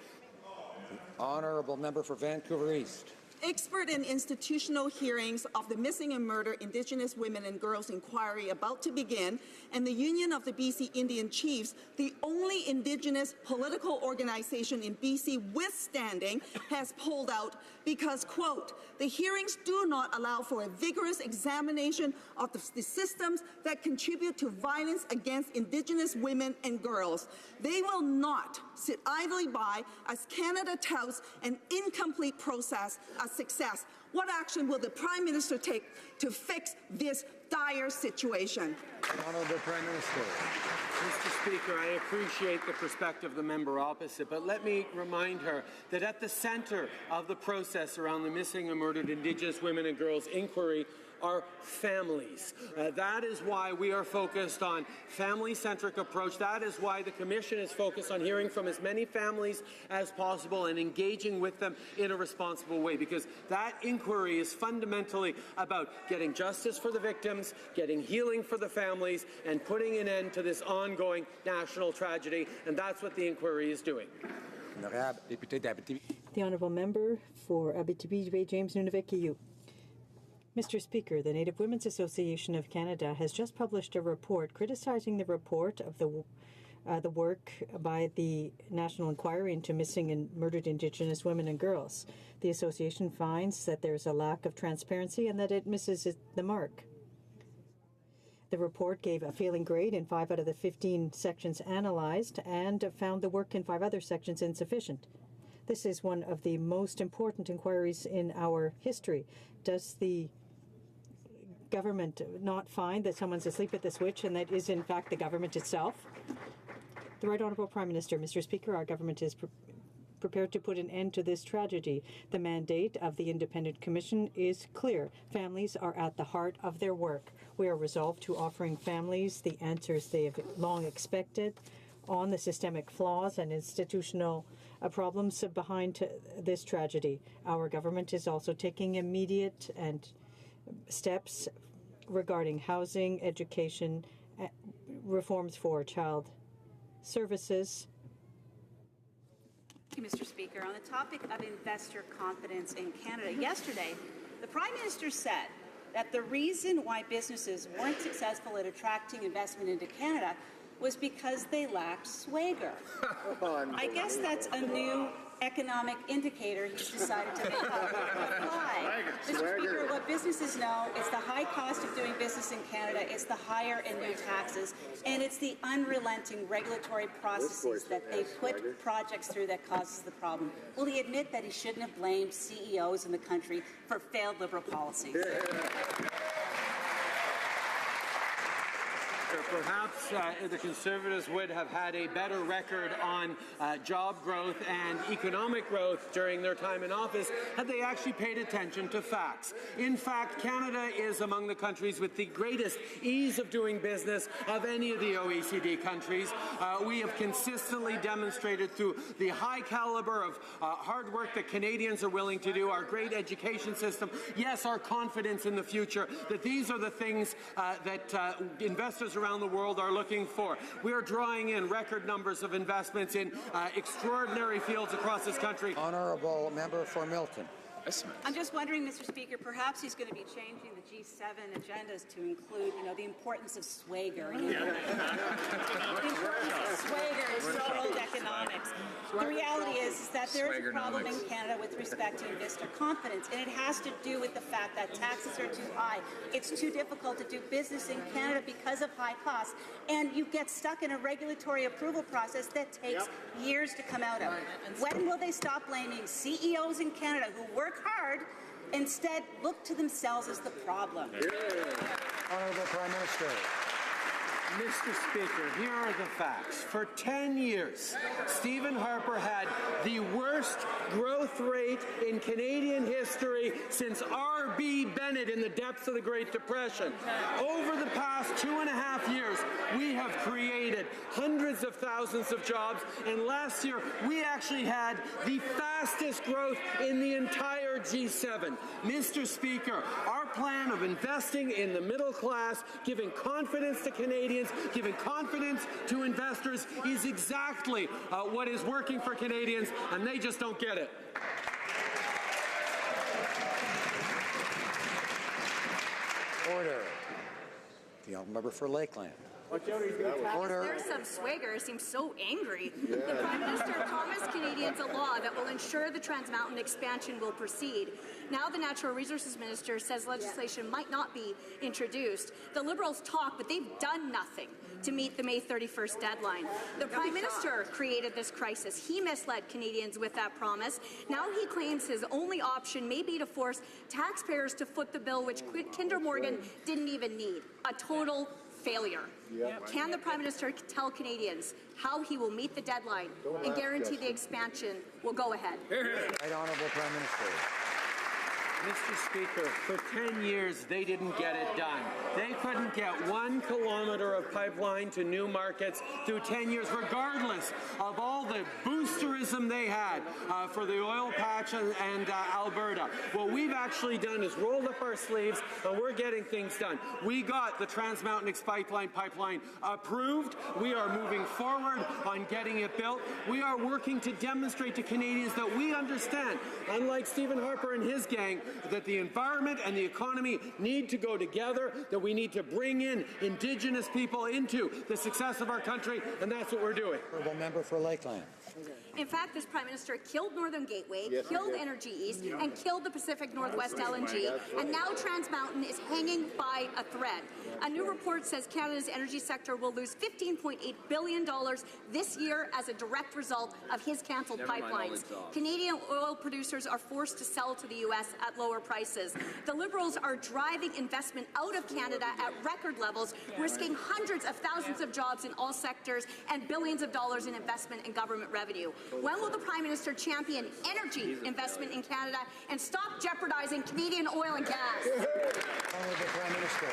The honourable member for Vancouver East. Expert and institutional hearings of the Missing and Murdered Indigenous Women and Girls inquiry about to begin, and the Union of the BC Indian Chiefs, the only Indigenous political organization in BC with standing, has pulled out because, quote, the hearings do not allow for a vigorous examination of the systems that contribute to violence against Indigenous women and girls. They will not sit idly by as Canada touts an incomplete process as success. What action will the Prime Minister take to fix this dire situation? Honourable Prime Minister. Mr. Speaker, I appreciate the perspective of the member opposite, but let me remind her that at the centre of the process around the Missing and Murdered Indigenous Women and Girls inquiry are families. That is why we are focused on family-centric approach. That is why the Commission is focused on hearing from as many families as possible and engaging with them in a responsible way, because that inquiry is fundamentally about getting justice for the victims, getting healing for the families, and putting an end to this ongoing national tragedy, and that's what the inquiry is doing. The Honourable Member for Abitibi, James Nunavik. Mr. Speaker, the Native Women's Association of Canada has just published a report criticizing the report of the work by the National Inquiry into Missing and Murdered Indigenous Women and Girls. The association finds that there is a lack of transparency and that it misses the mark. The report gave a failing grade in 5 out of the 15 sections analyzed and found the work in 5 other sections insufficient. This is one of the most important inquiries in our history. Does the government not find that someone's asleep at the switch and that is in fact the government itself? The Right Honourable Prime Minister. Mr. Speaker, our government is prepared to put an end to this tragedy. The mandate of the Independent Commission is clear. Families are at the heart of their work. We are resolved to offering families the answers they have long expected on the systemic flaws and institutional problems behind this tragedy. Our government is also taking immediate and steps regarding housing, education, reforms for child services. Thank you, Mr. Speaker. On the topic of investor confidence in Canada, yesterday, the Prime Minister said that the reason why businesses weren't successful at attracting investment into Canada was because they lacked swagger. I guess that's a new economic indicator he's decided to make apply. Mr. Speaker, what businesses know is the high cost of doing business in Canada, it's the higher and new taxes, and it's the unrelenting regulatory processes that they put projects through that causes the problem. Will he admit that he shouldn't have blamed CEOs in the country for failed Liberal policies? Perhaps the Conservatives would have had a better record on job growth and economic growth during their time in office had they actually paid attention to facts. In fact, Canada is among the countries with the greatest ease of doing business of any of the OECD countries. We have consistently demonstrated through the high caliber of hard work that Canadians are willing to do, our great education system, yes, our confidence in the future, that these are the things that investors around the world are looking for. We are drawing in record numbers of investments in extraordinary fields across this country. Honourable Member for Milton. I'm just wondering, Mr. Speaker, perhaps he's going to be changing the G7 agendas to include, the importance of swagger. The importance of swagger is world economics. The reality is that there is a problem in Canada with respect to investor confidence, and it has to do with the fact that taxes are too high. It's too difficult to do business in Canada because of high costs, and you get stuck in a regulatory approval process that takes years to come out of. When will they stop blaming CEOs in Canada who work hard, instead look to themselves as the problem? Honourable Prime Minister. Mr. Speaker, here are the facts. For 10 years, Stephen Harper had the worst growth rate in Canadian history since R.B. Bennett in the depths of the Great Depression. Over the past 2.5 years, we have created hundreds of thousands of jobs, and last year we actually had the fastest growth in the entire G7. Mr. Speaker, our plan of investing in the middle class, giving confidence to Canadians, giving confidence to investors is exactly what is working for Canadians, and they just don't get it. Order. The honourable member for Lakeland. Order. There's some swagger. Seems so angry. Yeah. The Prime Minister promised Canadians a law that will ensure the Trans Mountain expansion will proceed. Now the Natural Resources Minister says legislation might not be introduced. The Liberals talk, but they've done nothing to meet the May 31st deadline. The Prime Minister created this crisis. He misled Canadians with that promise. Now he claims his only option may be to force taxpayers to foot the bill, which Kinder Morgan didn't even need. A total failure. Yep. Can the Prime Minister tell Canadians how he will meet the deadline and guarantee the expansion will go ahead? Right Honourable Prime Minister. Mr. Speaker, for 10 years, they didn't get it done. They couldn't get 1 kilometre of pipeline to new markets through 10 years, regardless of all the boosterism they had for the oil patch and Alberta. What we've actually done is rolled up our sleeves, and we're getting things done. We got the Trans Mountain pipeline approved. We are moving forward on getting it built. We are working to demonstrate to Canadians that we understand, unlike Stephen Harper and his gang, that the environment and the economy need to go together, that we need to bring in Indigenous people into the success of our country, and that's what we're doing. Honourable member for Lakeland. In fact, this Prime Minister killed Northern Gateway, killed Energy East, and killed the Pacific Northwest LNG, and now Trans Mountain is hanging by a thread. A new report says Canada's energy sector will lose $15.8 billion this year as a direct result of his cancelled pipelines. Canadian oil producers are forced to sell to the U.S. at lower prices. The Liberals are driving investment out of Canada at record levels, risking hundreds of thousands of jobs in all sectors and billions of dollars in investment and government revenue. When will the Prime Minister champion energy investment in Canada and stop jeopardizing Canadian oil and gas? Honourable Prime Minister.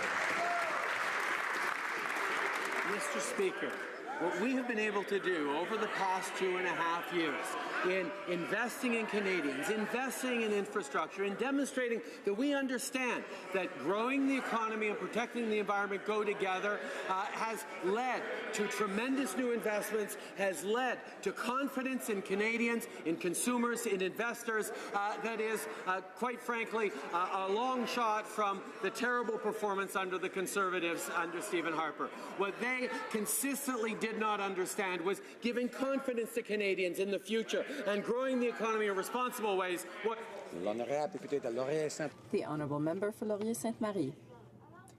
Mr. Speaker, what we have been able to do over the past 2.5 years in investing in Canadians, investing in infrastructure, and demonstrating that we understand that growing the economy and protecting the environment go together has led to tremendous new investments, has led to confidence in Canadians, in consumers, in investors that is, quite frankly, a long shot from the terrible performance under the Conservatives under Stephen Harper. What they consistently did not understand was giving confidence to Canadians in the future and growing the economy in responsible ways. The Honourable Member for Laurier-Sainte-Marie.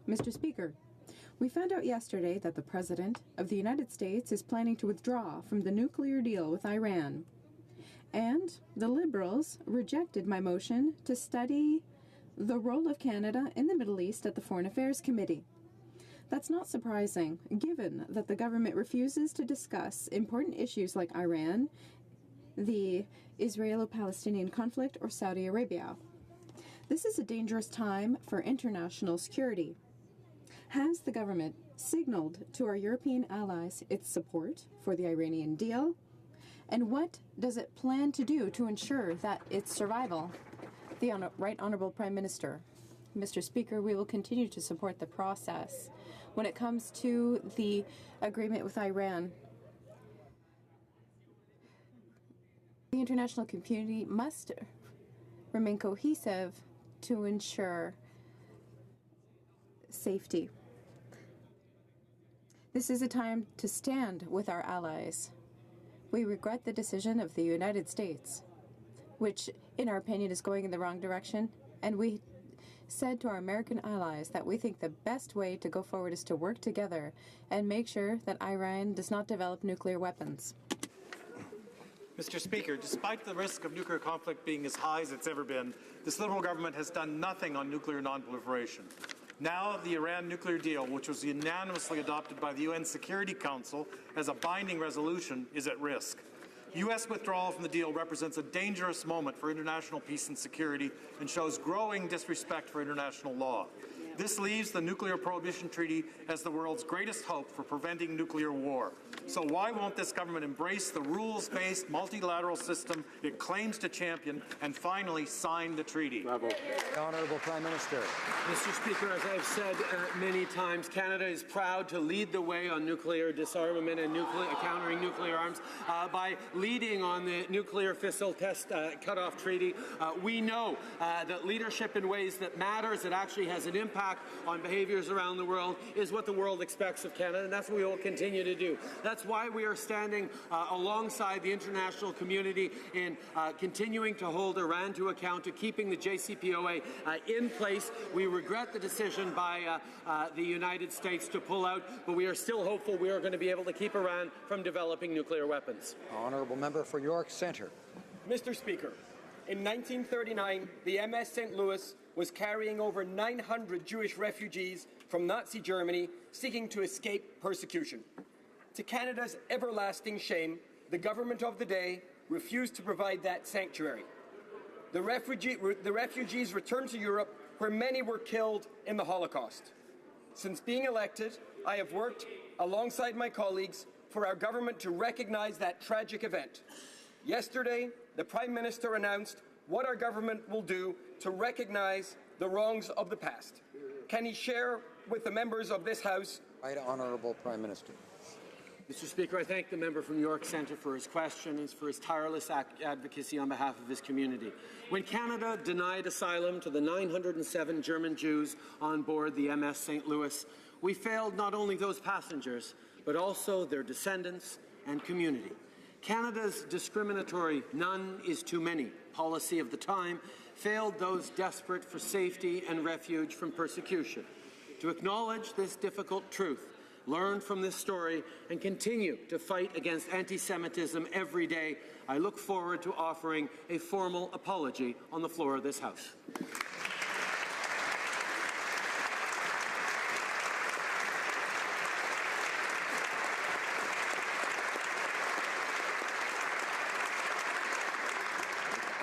Mr. Speaker, we found out yesterday that the President of the United States is planning to withdraw from the nuclear deal with Iran. And the Liberals rejected my motion to study the role of Canada in the Middle East at the Foreign Affairs Committee. That's not surprising, given that the government refuses to discuss important issues like Iran, the Israelo-Palestinian conflict, or Saudi Arabia. This is a dangerous time for international security. Has the government signaled to our European allies its support for the Iranian deal? And what does it plan to do to ensure that its survival? The Right Honourable Prime Minister. Mr. Speaker, we will continue to support the process. When it comes to the agreement with Iran, the international community must remain cohesive to ensure safety. This is a time to stand with our allies. We regret the decision of the United States, which, in our opinion, is going in the wrong direction, and we said to our American allies that we think the best way to go forward is to work together and make sure that Iran does not develop nuclear weapons. Mr. Speaker, despite the risk of nuclear conflict being as high as it's ever been, this Liberal government has done nothing on nuclear non-proliferation. Now the Iran nuclear deal, which was unanimously adopted by the UN Security Council as a binding resolution, is at risk. U.S. withdrawal from the deal represents a dangerous moment for international peace and security and shows growing disrespect for international law. This leaves the Nuclear Prohibition Treaty as the world's greatest hope for preventing nuclear war. So why won't this government embrace the rules-based multilateral system it claims to champion and finally sign the treaty? Bravo. The Honourable Prime Minister. Mr. Speaker, as I've said many times, Canada is proud to lead the way on nuclear disarmament and countering nuclear arms by leading on the Nuclear Fissile Test Cutoff Treaty. We know that leadership in ways that matters, that actually has an impact on behaviors around the world, is what the world expects of Canada, and that's what we will continue to do. That's why we are standing alongside the international community in continuing to hold Iran to account, to keeping the JCPOA in place. We regret the decision by the United States to pull out, but we are still hopeful we are going to be able to keep Iran from developing nuclear weapons. Honourable Member for York Centre. Mr. Speaker, in 1939, the MS St. Louis was carrying over 900 Jewish refugees from Nazi Germany seeking to escape persecution. To Canada's everlasting shame, the government of the day refused to provide that sanctuary. The refugees returned to Europe, where many were killed in the Holocaust. Since being elected, I have worked alongside my colleagues for our government to recognize that tragic event. Yesterday, the Prime Minister announced what our government will do to recognize the wrongs of the past. Can he share with the members of this House? Right, Honourable Prime Minister. Mr. Speaker, I thank the member from York Centre for his question and for his tireless advocacy on behalf of his community. When Canada denied asylum to the 907 German Jews on board the MS St. Louis, we failed not only those passengers, but also their descendants and community. Canada's discriminatory "none is too many" policy of the time failed those desperate for safety and refuge from persecution. To acknowledge this difficult truth, learn from this story, and continue to fight against anti-Semitism every day, I look forward to offering a formal apology on the floor of this House.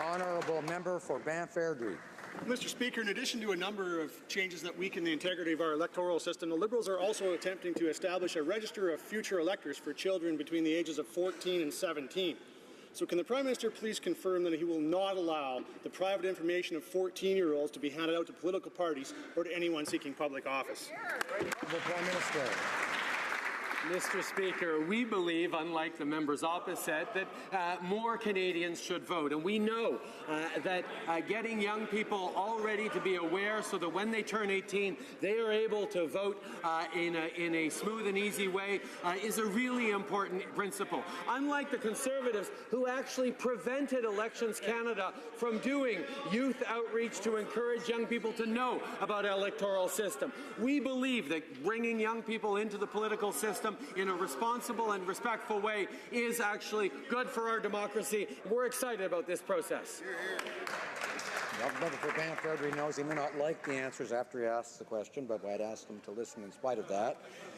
Honourable Member for Banff Airdrie. Mr. Speaker, in addition to a number of changes that weaken the integrity of our electoral system, the Liberals are also attempting to establish a register of future electors for children between the ages of 14 and 17. So can the Prime Minister please confirm that he will not allow the private information of 14-year-olds to be handed out to political parties or to anyone seeking public office? The Prime Minister. Mr. Speaker, we believe, unlike the members opposite, that more Canadians should vote. And we know that getting young people already to be aware so that when they turn 18, they are able to vote in a smooth and easy way is a really important principle. Unlike the Conservatives, who actually prevented Elections Canada from doing youth outreach to encourage young people to know about our electoral system, we believe that bringing young people into the political system in a responsible and respectful way is actually good for our democracy. We're excited about this process. The member for Banff Airdrie knows he may not like the answers after he asks the question, but I'd ask him to listen in spite of that.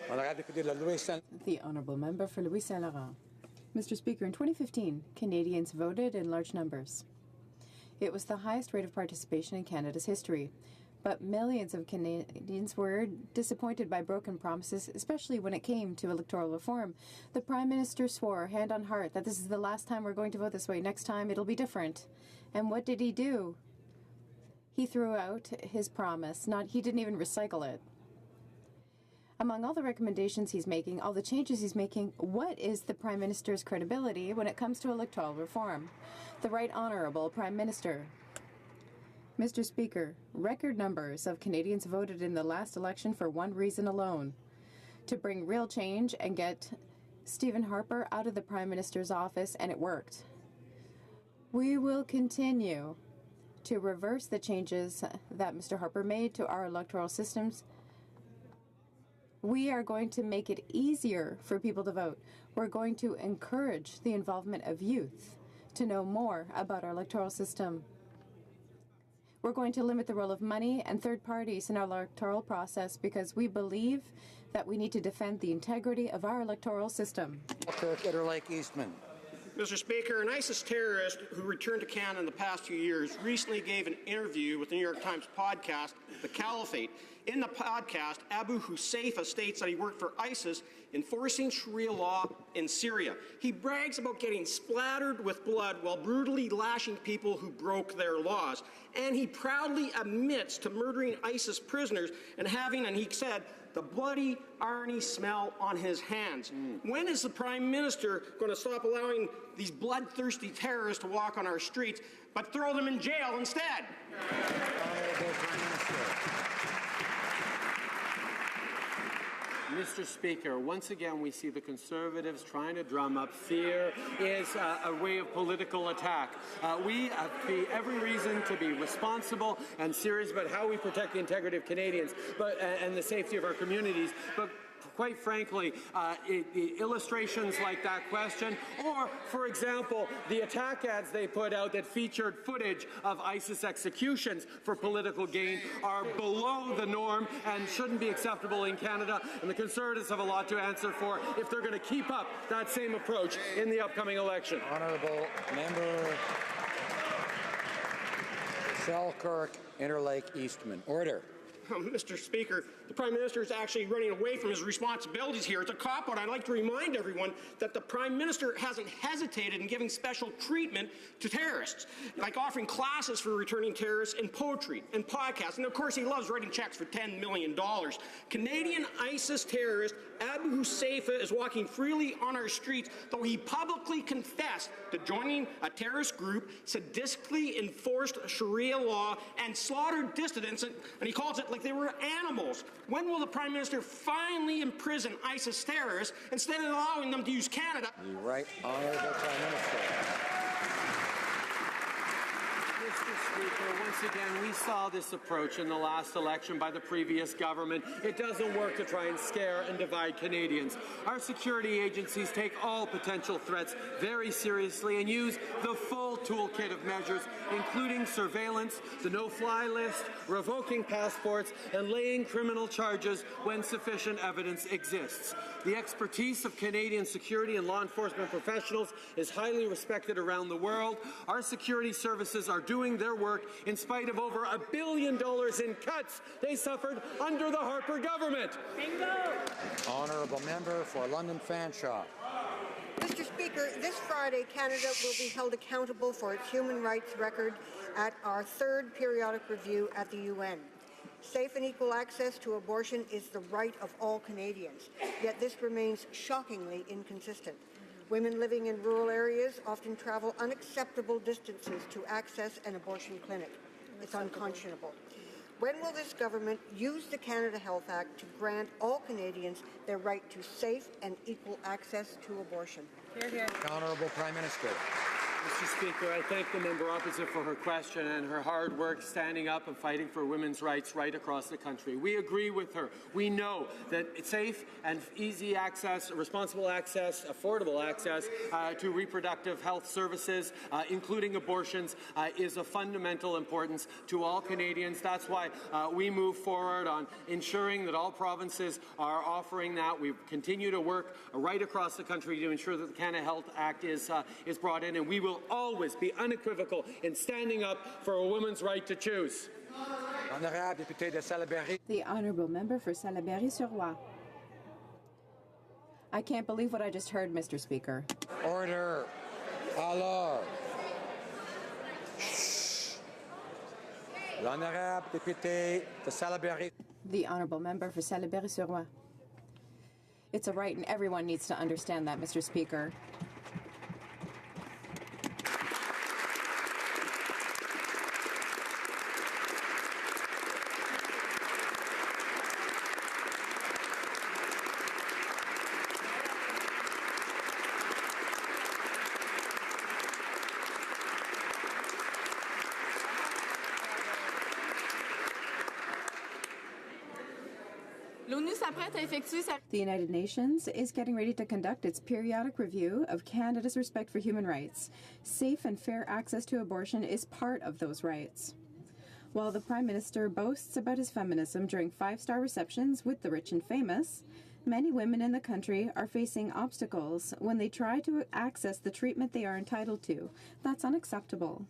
The Honourable Member for Louis Saint Laurent. Mr. Speaker, in 2015, Canadians voted in large numbers. It was the highest rate of participation in Canada's history. But millions of Canadians were disappointed by broken promises, especially when it came to electoral reform. The Prime Minister swore, hand on heart, that this is the last time we're going to vote this way. Next time, it'll be different. And what did he do? He threw out his promise. He didn't even recycle it. Among all the recommendations he's making, all the changes he's making, what is the Prime Minister's credibility when it comes to electoral reform? The Right Honourable Prime Minister. Mr. Speaker, record numbers of Canadians voted in the last election for one reason alone: to bring real change and get Stephen Harper out of the Prime Minister's office, and it worked. We will continue to reverse the changes that Mr. Harper made to our electoral systems. We are going to make it easier for people to vote. We're going to encourage the involvement of youth to know more about our electoral system. We're going to limit the role of money and third parties in our electoral process because we believe that we need to defend the integrity of our electoral system. Lake Eastman. Mr. Speaker, an ISIS terrorist who returned to Canada in the past few years recently gave an interview with the New York Times podcast, The Caliphate. In the podcast, Abu Huzaifa states that he worked for ISIS enforcing Sharia law in Syria. He brags about getting splattered with blood while brutally lashing people who broke their laws. And he proudly admits to murdering ISIS prisoners and having, and he said, the bloody irony smell on his hands. When is the Prime Minister going to stop allowing these bloodthirsty terrorists to walk on our streets, but throw them in jail instead? Mr. Speaker, once again we see the Conservatives trying to drum up fear is a way of political attack. We have every reason to be responsible and serious about how we protect the integrity of Canadians and the safety of our communities. But quite frankly, illustrations like that question, or, for example, the attack ads they put out that featured footage of ISIS executions for political gain are below the norm and shouldn't be acceptable in Canada, and the Conservatives have a lot to answer for if they're going to keep up that same approach in the upcoming election. Honourable Member Selkirk, Interlake Eastman. Order. Mr. Speaker, the Prime Minister is actually running away from his responsibilities here. It's a cop-out. I'd like to remind everyone that the Prime Minister hasn't hesitated in giving special treatment to terrorists, like offering classes for returning terrorists in poetry and podcasts. And of course, he loves writing checks for $10 million. Canadian ISIS terrorist Abu Huzaifa is walking freely on our streets, though he publicly confessed to joining a terrorist group, sadistically enforced Sharia law, and slaughtered dissidents, and he calls it like they were animals. When will the Prime Minister finally imprison ISIS terrorists instead of allowing them to use Canada? The Right Honourable Prime Minister. Mr. Speaker, once again, we saw this approach in the last election by the previous government. It doesn't work to try and scare and divide Canadians. Our security agencies take all potential threats very seriously and use the full toolkit of measures, including surveillance, the no-fly list, revoking passports, and laying criminal charges when sufficient evidence exists. The expertise of Canadian security and law enforcement professionals is highly respected around the world. Our security services are doing their work in spite of over $1 billion in cuts they suffered under the Harper government. Bingo! Honourable Member for London Fanshawe. Mr. Speaker, this Friday, Canada will be held accountable for its human rights record at our third periodic review at the UN. Safe and equal access to abortion is the right of all Canadians, yet this remains shockingly inconsistent. Women living in rural areas often travel unacceptable distances to access an abortion clinic. It's unconscionable. When will this government use the Canada Health Act to grant all Canadians their right to safe and equal access to abortion? Hear, hear. Honourable Prime Minister. Mr. Speaker, I thank the member opposite for her question and her hard work standing up and fighting for women's rights right across the country. We agree with her. We know that safe and easy access, responsible access, affordable access to reproductive health services, including abortions, is of fundamental importance to all Canadians. That's why we move forward on ensuring that all provinces are offering that. We continue to work right across the country to ensure that the Canada Health Act is brought in, and we will always be unequivocal in standing up for a woman's right to choose. The Honourable Member for Salaberry-sur-Roi. I can't believe what I just heard, Mr. Speaker. Order. Alors. L'honorable député de Salaberry. The Honourable Member for Salaberry-sur-Roi. It's a right, and everyone needs to understand that, Mr. Speaker. The United Nations is getting ready to conduct its periodic review of Canada's respect for human rights. Safe and fair access to abortion is part of those rights. While the Prime Minister boasts about his feminism during five-star receptions with the rich and famous, many women in the country are facing obstacles when they try to access the treatment they are entitled to. That's unacceptable.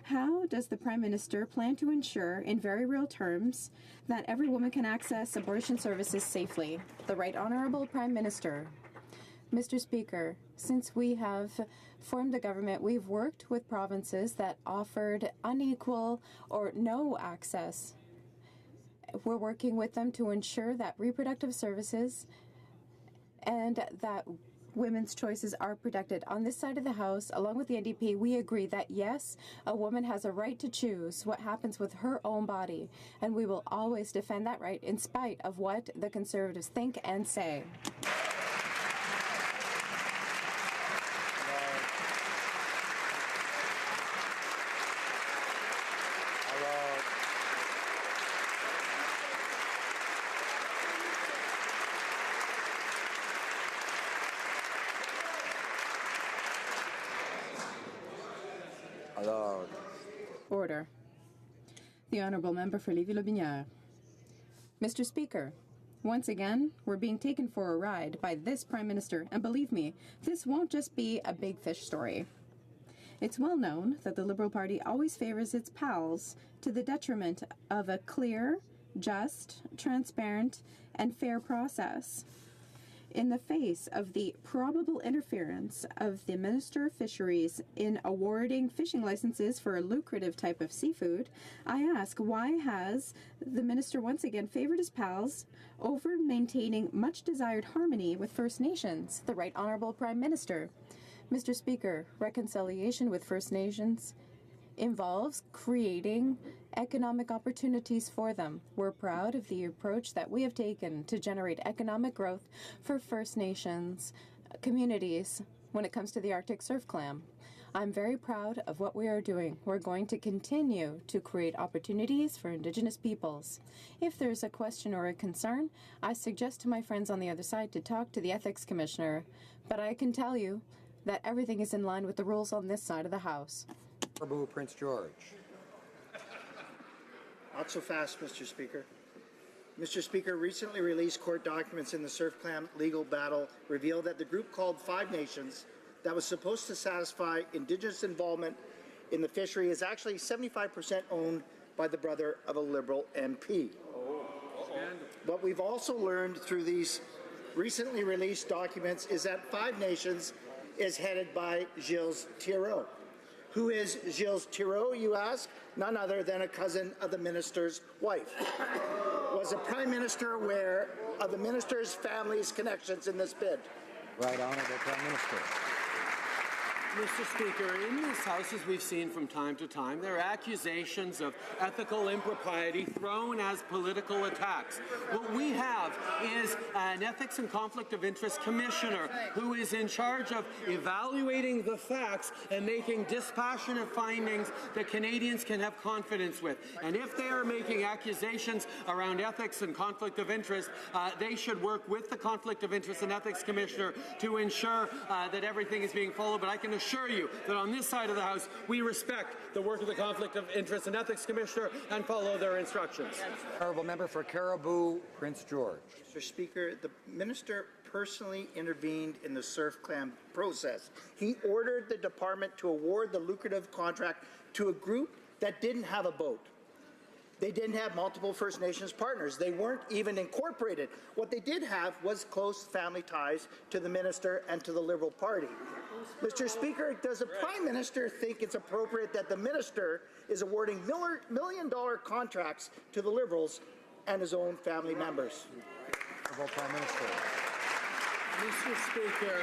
How does the Prime Minister plan to ensure, in very real terms, that every woman can access abortion services safely? The Right Honourable Prime Minister. Mr. Speaker, since we have formed the government, we've worked with provinces that offered unequal or no access. We're working with them to ensure that reproductive services and that women's choices are protected. On this side of the House, along with the NDP, we agree that yes, a woman has a right to choose what happens with her own body, and we will always defend that right in spite of what the Conservatives think and say. Order. The Honourable Member for Lévis-Lobinière. Mr. Speaker, once again, we're being taken for a ride by this Prime Minister, and believe me, this won't just be a big fish story. It's well known that the Liberal Party always favours its pals to the detriment of a clear, just, transparent, and fair process. In the face of the probable interference of the Minister of Fisheries in awarding fishing licenses for a lucrative type of seafood, I ask, why has the Minister once again favoured his pals over maintaining much-desired harmony with First Nations? The Right Honourable Prime Minister. Mr. Speaker, reconciliation with First Nations involves creating economic opportunities for them. We're proud of the approach that we have taken to generate economic growth for First Nations communities when it comes to the Arctic surf clam. I'm very proud of what we are doing. We're going to continue to create opportunities for Indigenous peoples. If there's a question or a concern, I suggest to my friends on the other side to talk to the Ethics Commissioner, but I can tell you that everything is in line with the rules on this side of the House. Prince George. Not so fast, Mr. Speaker. Mr. Speaker, recently released court documents in the surf clam legal battle revealed that the group called Five Nations that was supposed to satisfy Indigenous involvement in the fishery is actually 75% owned by the brother of a Liberal MP. What we've also learned through these recently released documents is that Five Nations is headed by Gilles Thierault. Who is Gilles Thierault, you ask? None other than a cousin of the minister's wife. Was the Prime Minister aware of the minister's family's connections in this bid? Right Honourable Prime Minister. Mr. Speaker, in this House, as we've seen from time to time, there are accusations of ethical impropriety thrown as political attacks. What we have is an Ethics and Conflict of Interest Commissioner who is in charge of evaluating the facts and making dispassionate findings that Canadians can have confidence with. And if they are making accusations around ethics and conflict of interest, they should work with the Conflict of Interest and Ethics Commissioner to ensure that everything is being followed. But I can assure you that on this side of the House, we respect the work of the Conflict of Interest and Ethics Commissioner and follow their instructions. Honourable Member for Caribou, Prince George. Mr. Speaker, the minister personally intervened in the surf clam process. He ordered the department to award the lucrative contract to a group that didn't have a boat. They didn't have multiple First Nations partners. They weren't even incorporated. What they did have was close family ties to the minister and to the Liberal Party. Mr. Speaker, does the Prime Minister think it's appropriate that the minister is awarding million-dollar contracts to the Liberals and his own family members? Prime Minister. Mr. Speaker,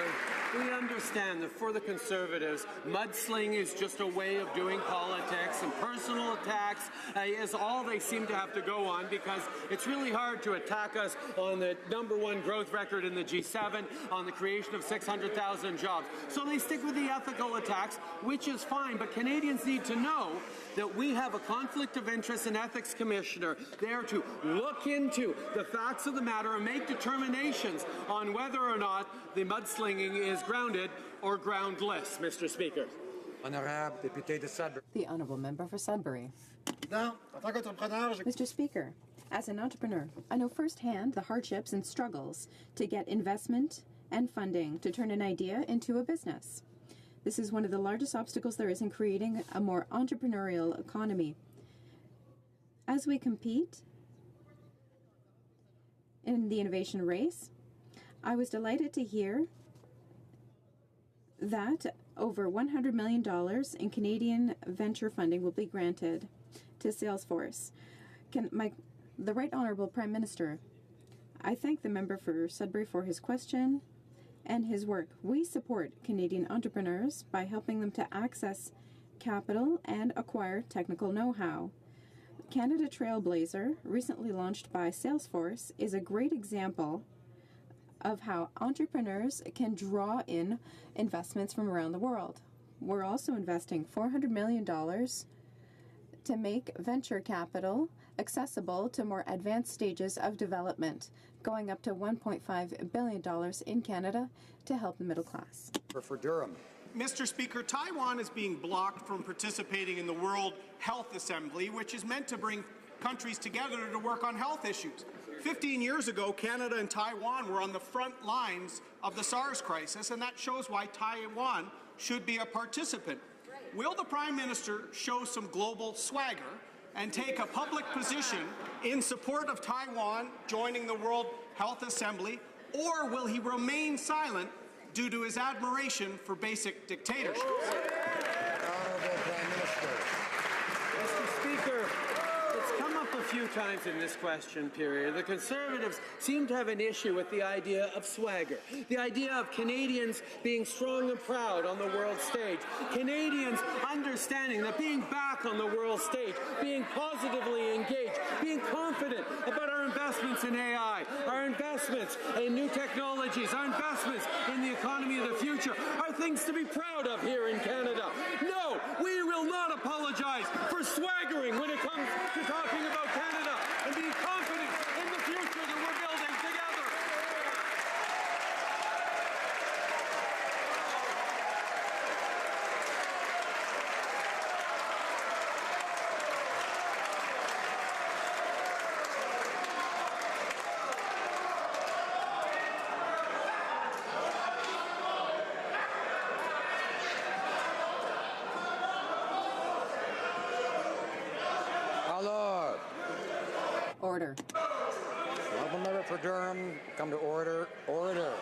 we understand that for the Conservatives, mudslinging is just a way of doing politics, and personal attacks is all they seem to have to go on, because it's really hard to attack us on the #1 growth record in the G7, on the creation of 600,000 jobs. So they stick with the ethical attacks, which is fine, but Canadians need to know that we have a Conflict of Interest and Ethics Commissioner there to look into the facts of the matter and make determinations on whether or not the mudslinging is grounded or groundless, Mr. Speaker. Honorable député de Sudbury. The Honourable Member for Sudbury. Mr. Speaker, as an entrepreneur, I know firsthand the hardships and struggles to get investment and funding to turn an idea into a business. This is one of the largest obstacles there is in creating a more entrepreneurial economy. As we compete in the innovation race, I was delighted to hear that over $100 million in Canadian venture funding will be granted to Salesforce. The Right Honourable Prime Minister, I thank the member for Sudbury for his question and his work. We support Canadian entrepreneurs by helping them to access capital and acquire technical know-how. Canada Trailblazer, recently launched by Salesforce, is a great example of how entrepreneurs can draw in investments from around the world. We're also investing $400 million to make venture capital accessible to more advanced stages of development, going up to $1.5 billion in Canada to help the middle class. For Durham. Mr. Speaker, Taiwan is being blocked from participating in the World Health Assembly, which is meant to bring countries together to work on health issues. 15 years ago, Canada and Taiwan were on the front lines of the SARS crisis, and that shows why Taiwan should be a participant. Will the Prime Minister show some global swagger and take a public position in support of Taiwan joining the World Health Assembly, or will he remain silent due to his admiration for basic dictatorship? Honourable Prime Minister. Mr. Speaker, it's come up a few times in this question period. The Conservatives seem to have an issue with the idea of swagger, the idea of Canadians being strong and proud on the world stage, Canadians understanding that being back on the world stage, being positively engaged, being confident about our investments in AI, our investments in new technologies, our investments in the economy of the future are things to be proud of here in Canada. No, we will not apologize for swaggering when it comes to talking about Canada and being confident in the future that we're building together. Alors. Order. Honourable Member for Durham, come to order. Order.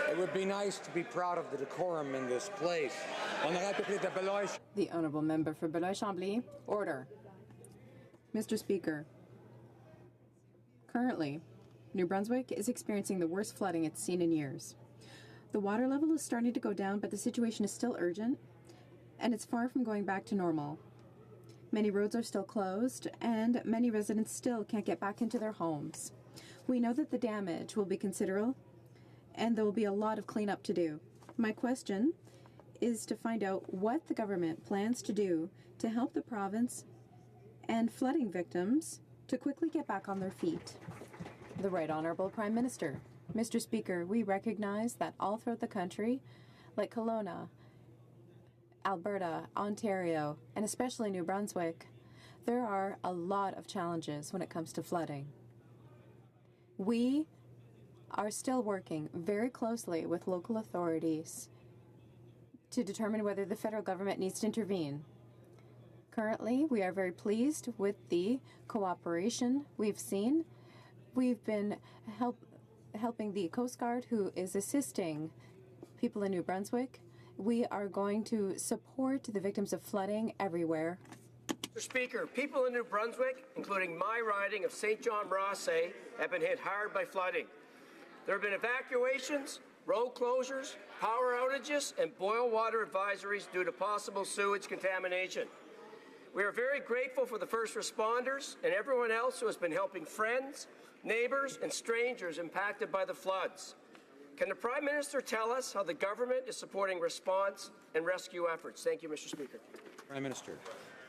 It would be nice to be proud of the decorum in this place. The Honourable Member for Beloeil-Chambly. Order. Mr. Speaker, currently, New Brunswick is experiencing the worst flooding it's seen in years. The water level is starting to go down, but the situation is still urgent, and it's far from going back to normal. Many roads are still closed, and many residents still can't get back into their homes. We know that the damage will be considerable, and there will be a lot of cleanup to do. My question is to find out what the government plans to do to help the province and flooding victims to quickly get back on their feet. The Right Honourable Prime Minister. Mr. Speaker, we recognize that all throughout the country, like Kelowna, Alberta, Ontario, and especially New Brunswick, there are a lot of challenges when it comes to flooding. We are still working very closely with local authorities to determine whether the federal government needs to intervene. Currently, we are very pleased with the cooperation we've seen. We've been helping the Coast Guard, who is assisting people in New Brunswick. We are going to support the victims of flooding everywhere. Mr. Speaker, people in New Brunswick, including my riding of St. John Rossay, have been hit hard by flooding. There have been evacuations, road closures, power outages, and boil water advisories due to possible sewage contamination. We are very grateful for the first responders and everyone else who has been helping friends, neighbors, and strangers impacted by the floods. Can the Prime Minister tell us how the government is supporting response and rescue efforts? Thank you, Mr. Speaker. Prime Minister.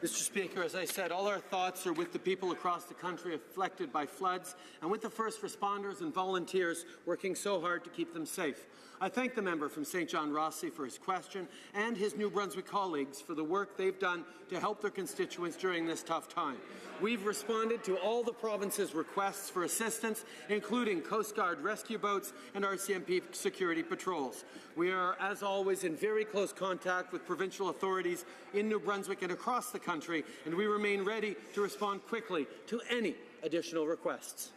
Mr. Speaker, as I said, all our thoughts are with the people across the country affected by floods and with the first responders and volunteers working so hard to keep them safe. I thank the member from St. John Rossi for his question and his New Brunswick colleagues for the work they've done to help their constituents during this tough time. We've responded to all the province's requests for assistance, including Coast Guard rescue boats and RCMP security patrols. We are, as always, in very close contact with provincial authorities in New Brunswick and across the country, and we remain ready to respond quickly to any additional requests.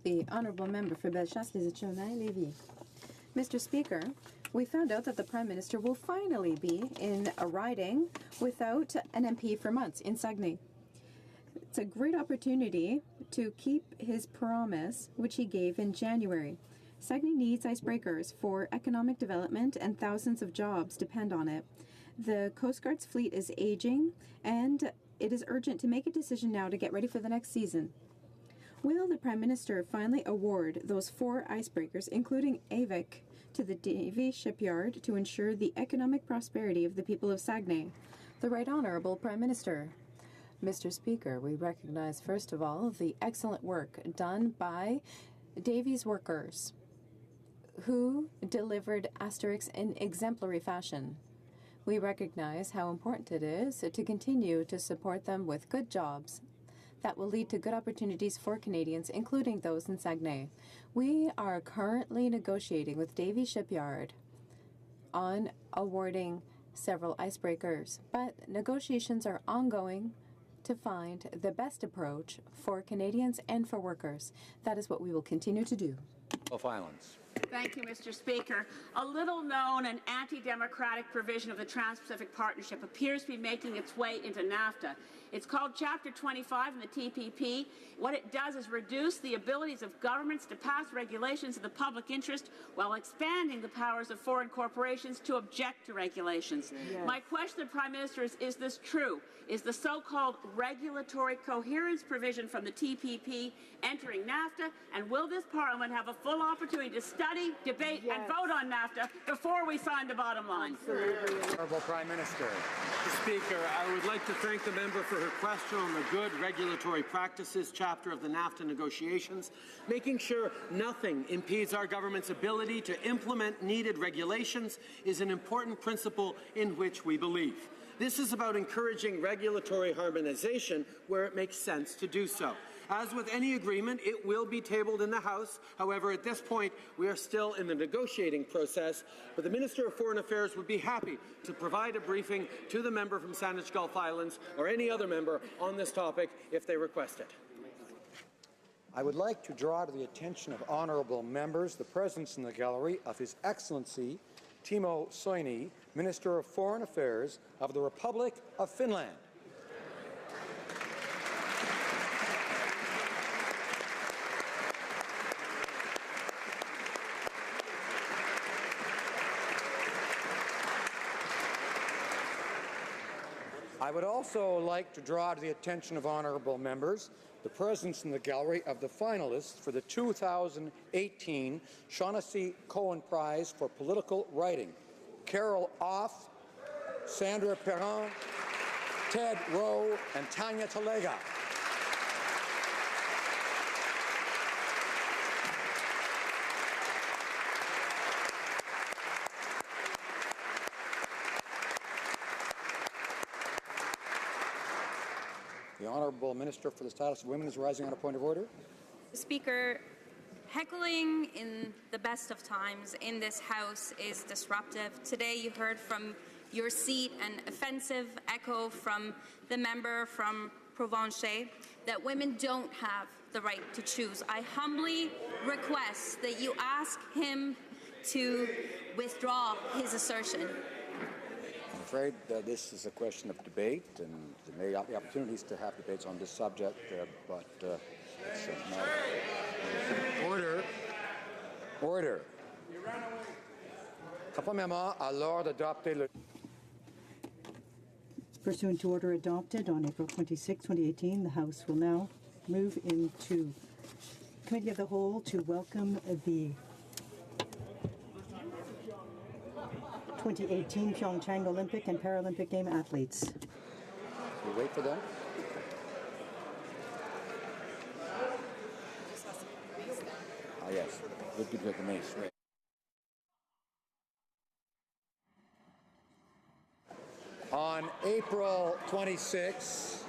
The Honourable Member for Bellechasse-les-Échemins-Lévis. Mr. Speaker, we found out that the Prime Minister will finally be in a riding without an MP for months in Saguenay. It's a great opportunity to keep his promise, which he gave in January. Saguenay needs icebreakers for economic development, and thousands of jobs depend on it. The Coast Guard's fleet is aging, and it is urgent to make a decision now to get ready for the next season. Will the Prime Minister finally award those 4 icebreakers, including AVIC, to the Davie shipyard to ensure the economic prosperity of the people of Saguenay? The Right Honourable Prime Minister. Mr. Speaker, we recognize, first of all, the excellent work done by Davie's workers who delivered Asterix in exemplary fashion. We recognize how important it is to continue to support them with good jobs that will lead to good opportunities for Canadians, including those in Saguenay. We are currently negotiating with Davie Shipyard on awarding several icebreakers, but negotiations are ongoing to find the best approach for Canadians and for workers. That is what we will continue to do. Of Islands. Thank you, Mr. Speaker. A little-known and anti-democratic provision of the Trans-Pacific Partnership appears to be making its way into NAFTA. It's called Chapter 25 in the TPP. What it does is reduce the abilities of governments to pass regulations in the public interest while expanding the powers of foreign corporations to object to regulations. Yes. My question to the Prime Minister is this true? Is the so-called regulatory coherence provision from the TPP entering NAFTA? And will this Parliament have a full opportunity to study, debate, and vote on NAFTA before we sign the bottom line? Honourable Prime Minister. Mr. Speaker, I would like to thank the member for her question on the good regulatory practices chapter of the NAFTA negotiations. Making sure nothing impedes our government's ability to implement needed regulations is an important principle in which we believe. This is about encouraging regulatory harmonization where it makes sense to do so. As with any agreement, it will be tabled in the House. However, at this point, we are still in the negotiating process, but the Minister of Foreign Affairs would be happy to provide a briefing to the member from Saanich Gulf Islands or any other member on this topic if they request it. I would like to draw to the attention of honourable members the presence in the gallery of His Excellency Timo Soini, Minister of Foreign Affairs of the Republic of Finland. I would also like to draw to the attention of honourable members the presence in the gallery of the finalists for the 2018 Shaughnessy Cohen Prize for Political Writing: Carol Off, Sandra Perrin, Ted Rowe, and Tanya Talega. The Honourable Minister for the Status of Women is rising on a point of order. Speaker, heckling in the best of times in this House is disruptive. Today you heard from your seat an offensive echo from the member from Provencher that women don't have the right to choose. I humbly request that you ask him to withdraw his assertion. I'm afraid this is a question of debate, and there may be opportunities to have debates on this subject, but it's not. Order. Order. Conformément à l'ordre adopté le... Pursuant to order adopted on April 26, 2018, the House will now move into Committee of the Whole to welcome the 2018 Pyeongchang Olympic and Paralympic Game athletes. We wait for them. Ah, yes. Good to take the mace. Right. On April 26,